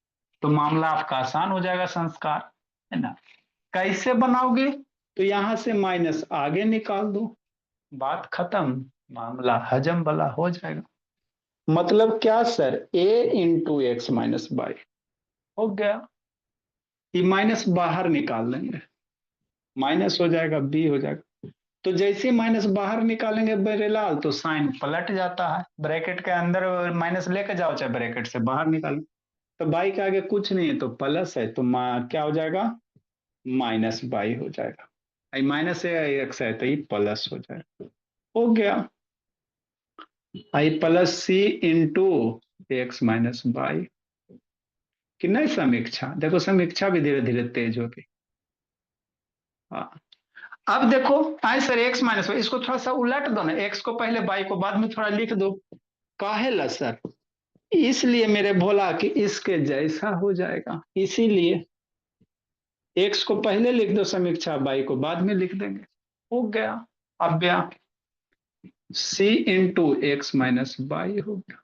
तो मामला आपका आसान हो जाएगा संस्कार, है ना। कैसे बनाओगे, तो यहां से माइनस आगे निकाल दो, बात खत्म, मामला हजम वाला हो जाएगा। मतलब क्या sir, a into x minus by हो गया, ये माइनस बाहर निकाल लेंगे, माइनस हो जाएगा b हो जाएगा। तो जैसे माइनस बाहर निकालेंगे बरेलाल तो साइन पलट जाता है, ब्रैकेट के अंदर माइनस लेके जाओ चाहे ब्रैकेट से बाहर निकालो, तो बाई के आगे कुछ नहीं है तो प्लस है, तो क्या हो जाएगा, माइनस बाई हो जाएगा। माइनस एक्स है तो ये प्लस हो जाएगा, हो गया। I plus C into x minus by कि नहीं, समीक्षा देखो, समीक्षा भी धीरे धीरे तेज होगी। हाँ, अब देखो आई सर एक्स माइनस बाई, इसको थोड़ा सा उलट दो ना, एक्स को पहले बाई को बाद में थोड़ा लिख दो, काहे ला सर, इसलिए मेरे भोला कि इसके जैसा हो जाएगा, इसीलिए एक्स को पहले लिख दो समीक्षा, बाई को बाद में लिख देंगे, हो गया। अब सी इंटू एक्स माइनस बाई हो गया।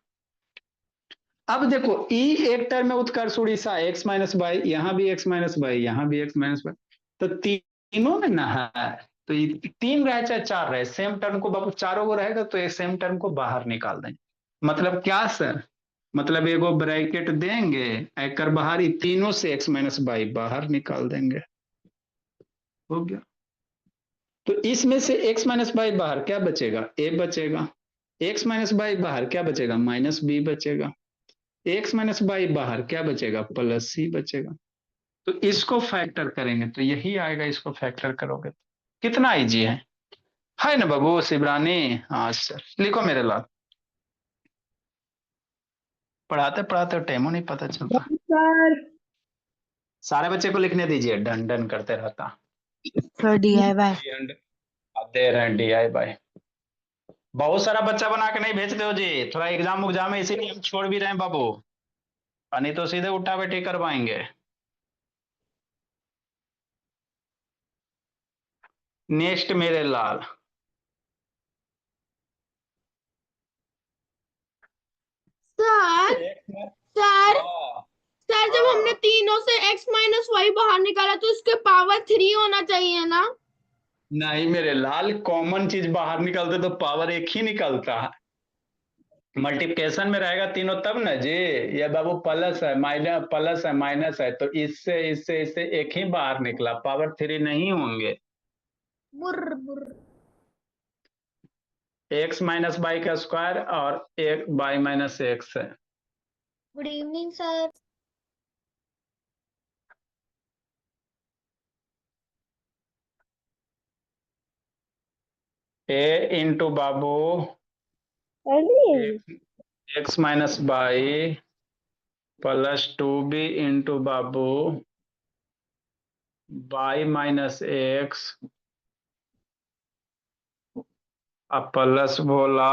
अब देखो ई एक टर्म में उत्कर्ष उड़ीसा, एक्स माइनस बाई, यहां भी एक्स माइनस बाई, यहां भी एक्स माइनस बाई, तो तीनों में ना है, तो ये 3 रहे चाहे 4 रहे, सेम टर्म को बाबू चारों को रहेगा तो एक सेम टर्म को बाहर निकाल देंगे। मतलब क्या सर, मतलब एगो ब्रैकेट देंगे, एकर बाहर ही तीनों से एक्स माइनस बाई बाहर निकाल देंगे, हो गया। तो इसमें से एक्स माइनस बाई बाहर क्या बचेगा, ए बचेगा, एक्स माइनस बाई बाहर क्या बचेगा, माइनस बी बचेगा, एक्स माइनस बाई बाहर क्या बचेगा, प्लस सी बचेगा। तो इसको फैक्टर करेंगे तो यही आएगा, इसको फैक्टर करोगे तो कितना इजी है ना बाबू शिवरानी। हाँ सर लिखो मेरे लाल, पढ़ाते पढ़ाते टाइम नहीं पता चलता। सर सारे बच्चे को लिखने दीजिए, डन डन करते रहता। Sir DIY। दे रहे हैं DIY, बहुत सारा बच्चा बना के नहीं भेजते हो जी, थोड़ा एग्जाम उग्जाम है इसीलिए हम छोड़ भी रहे हैं बाबू, नहीं तो सीधे उठा बैठी करवाएंगे। नेक्स्ट मेरे लाल, सर सर सर जब हमने तीनों से x माइनस वाई बाहर निकाला तो इसके पावर 3 होना चाहिए ना। नहीं मेरे लाल, कॉमन चीज बाहर निकलते तो पावर एक ही निकलता है, मल्टीप्लिकेशन में रहेगा तीनों तब ना जी। ये बाबू प्लस है माइनस, प्लस है माइनस है, तो इससे इससे इससे एक ही बाहर निकला, पावर 3 नहीं होंगे। बुर बुर एक्स माइनस वाई का स्क्वायर और एक वाई माइनस एक्स है। Good evening sir. A into बाबू x minus y plus 2b into बाबू वाई माइनस एक्स अब प्लस बोला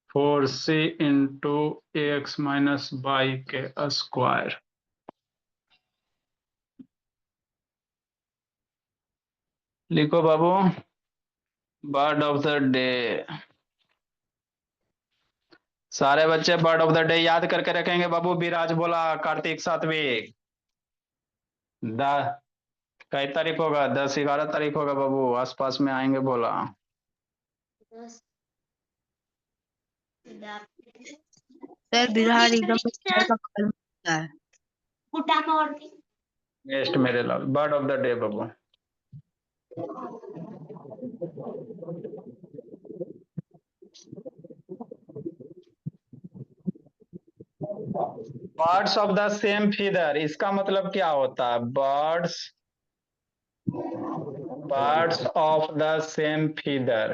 4c into x minus y के स्क्वायर। लिखो बाबू बर्ड ऑफ द डे। सारे बच्चे बर्ड ऑफ द डे याद करके रखेंगे बाबू। विराज बोला कार्तिक सात्विक कई तारीख होगा? 10-11 तारीख होगा बाबू, आसपास में आएंगे बोला। सर बिहार एकदम सर का कॉल मिलता है। नेक्स्ट मेरे लाल बर्ड ऑफ द डे बाबू। Birds of the same feather, इसका मतलब क्या होता है? Birds of the same feather.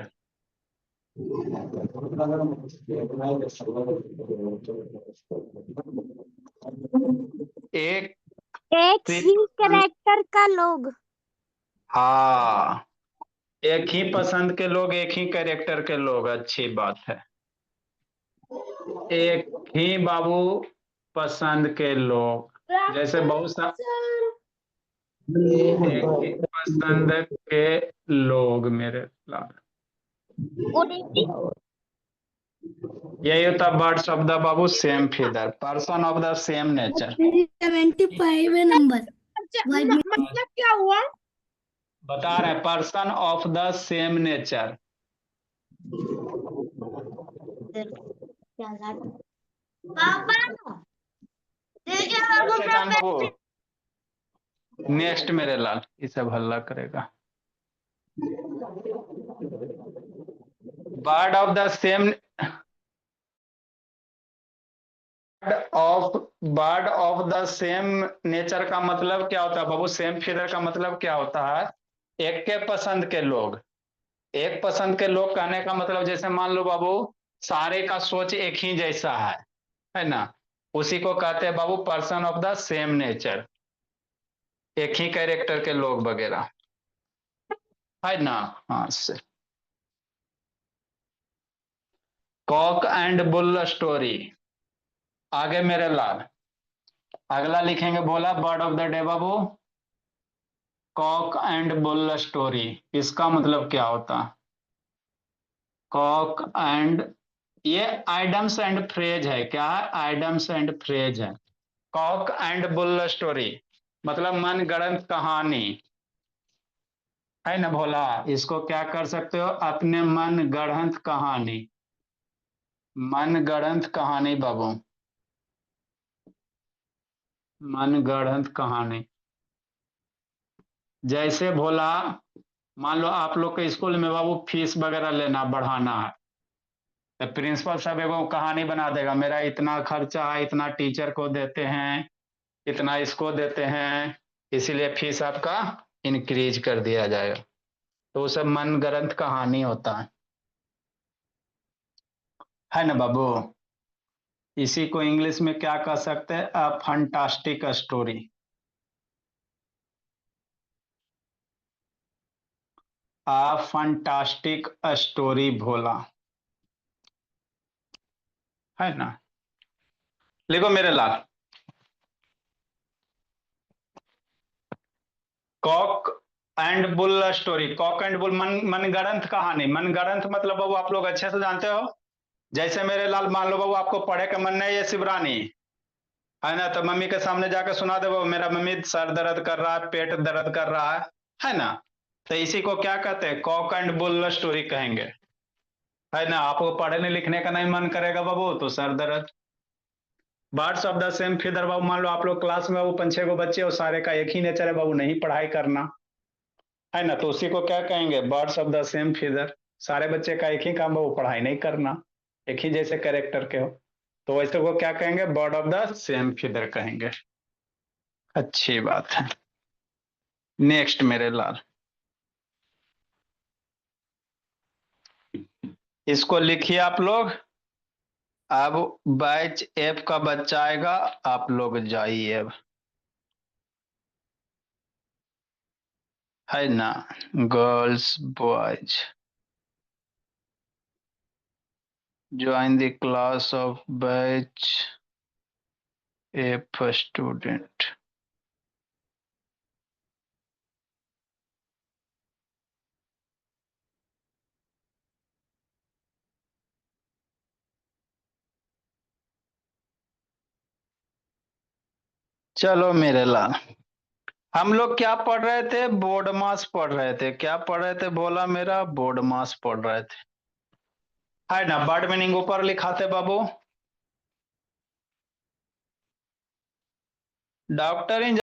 एक ही कैरेक्टर का लोग। हाँ, एक ही पसंद के लोग, एक ही कैरेक्टर के लोग, अच्छी बात है। एक ही बाबू पसंद के लोग, जैसे बहुत सा एक ही पसंद के लोग मेरे लाल, यही होता birds of the Babu same feather, person of the same nature. 75 है नंबर। मतलब क्या हुआ? बता रहे person of the same nature. Next मेरे लाल, इसे हल्ला करेगा। Bird of the same bird of the same nature का मतलब क्या होता है बाबू? सेम फीदर का मतलब क्या होता है? एक के पसंद के लोग। एक पसंद के लोग कहने का मतलब जैसे मान लो बाबू सारे का सोच एक ही जैसा है ना, उसी को कहते हैं बाबू person of the same nature, एक ही कैरेक्टर के लोग वगैरह, है ना। हाँ से कॉक एंड बुल स्टोरी। आगे मेरे लाल अगला लिखेंगे बोला bird of the day Babu Kock and bull story. इसका मतलब क्या होता? कॉक एंड, ये आइडम्स एंड फ्रेज है। क्या है? आइडम्स एंड फ्रेज है। कॉक एंड बुल स्टोरी मतलब मनगढ़ंत कहानी, है ना भोला। इसको क्या कर सकते हो? अपने मन गढ़ंत कहानी, मनगढ़ंत कहानी बाबू, मनगढ़ंत कहानी। जैसे भोला मान लो आप लोग के स्कूल में बाबू फीस वगैरह लेना बढ़ाना है, तो प्रिंसिपल साहब एगो कहानी बना देगा, मेरा इतना खर्चा है, इतना टीचर को देते हैं, इतना इसको देते हैं, इसीलिए फीस आपका इंक्रीज कर दिया जाएगा। तो वो सब मनगढ़ंत कहानी होता है ना बाबू। इसी को इंग्लिश में क्या कह सकते हैं? A fantastic story. A fantastic story Bhola, है ना। लिखो मेरे लाल cock and bull story. Cock and bull मनगढ़ंत कहानी। मनगढ़ंत मतलब बाबू आप लोग अच्छे से जानते हो। जैसे मेरे लाल मान लो बाबू आपको पढ़े का मन नहीं है शिवरानी, है ना, तो मम्मी के सामने जाकर सुना दे बाबू मेरा मम्मी सर दर्द कर रहा है, पेट दर्द कर रहा है ना। तो इसी को क्या कहते हैं? कॉक एंड बुल स्टोरी कहेंगे, है ना। आपको पढ़ने लिखने का नहीं मन करेगा बाबू तो सर दर्द। Birds of the same feather बाबू मान लो आप लोग क्लास में बाबू 5-6 गो बच्चे और सारे का एक ही नेचर है बाबू, नहीं पढ़ाई करना, है ना, तो उसी को क्या कहेंगे, birds of the same feather. सारे बच्चे का एक ही काम है, वो पढ़ाई नहीं करना, एक ही जैसे कैरेक्टर के हो, तो वैसे को क्या कहेंगे, bird of the same feather कहेंगे। अच्छी बात है। नेक्स्ट मेरे लाल, इसको लिखिए आप लोग। अब बैच एफ का बच्चा आएगा, आप लोग जाइए अब, है ना, girls boys join the class of batch F student। चलो मेरे लाल, हम लोग क्या पढ़ रहे थे, बोर्ड मास पढ़ रहे थे। क्या पढ़ रहे थे बोला मेरा, बोर्ड मास पढ़ रहे थे, है ना। बर्ड मीनिंग ऊपर लिखा थे बाबू। डॉक्टर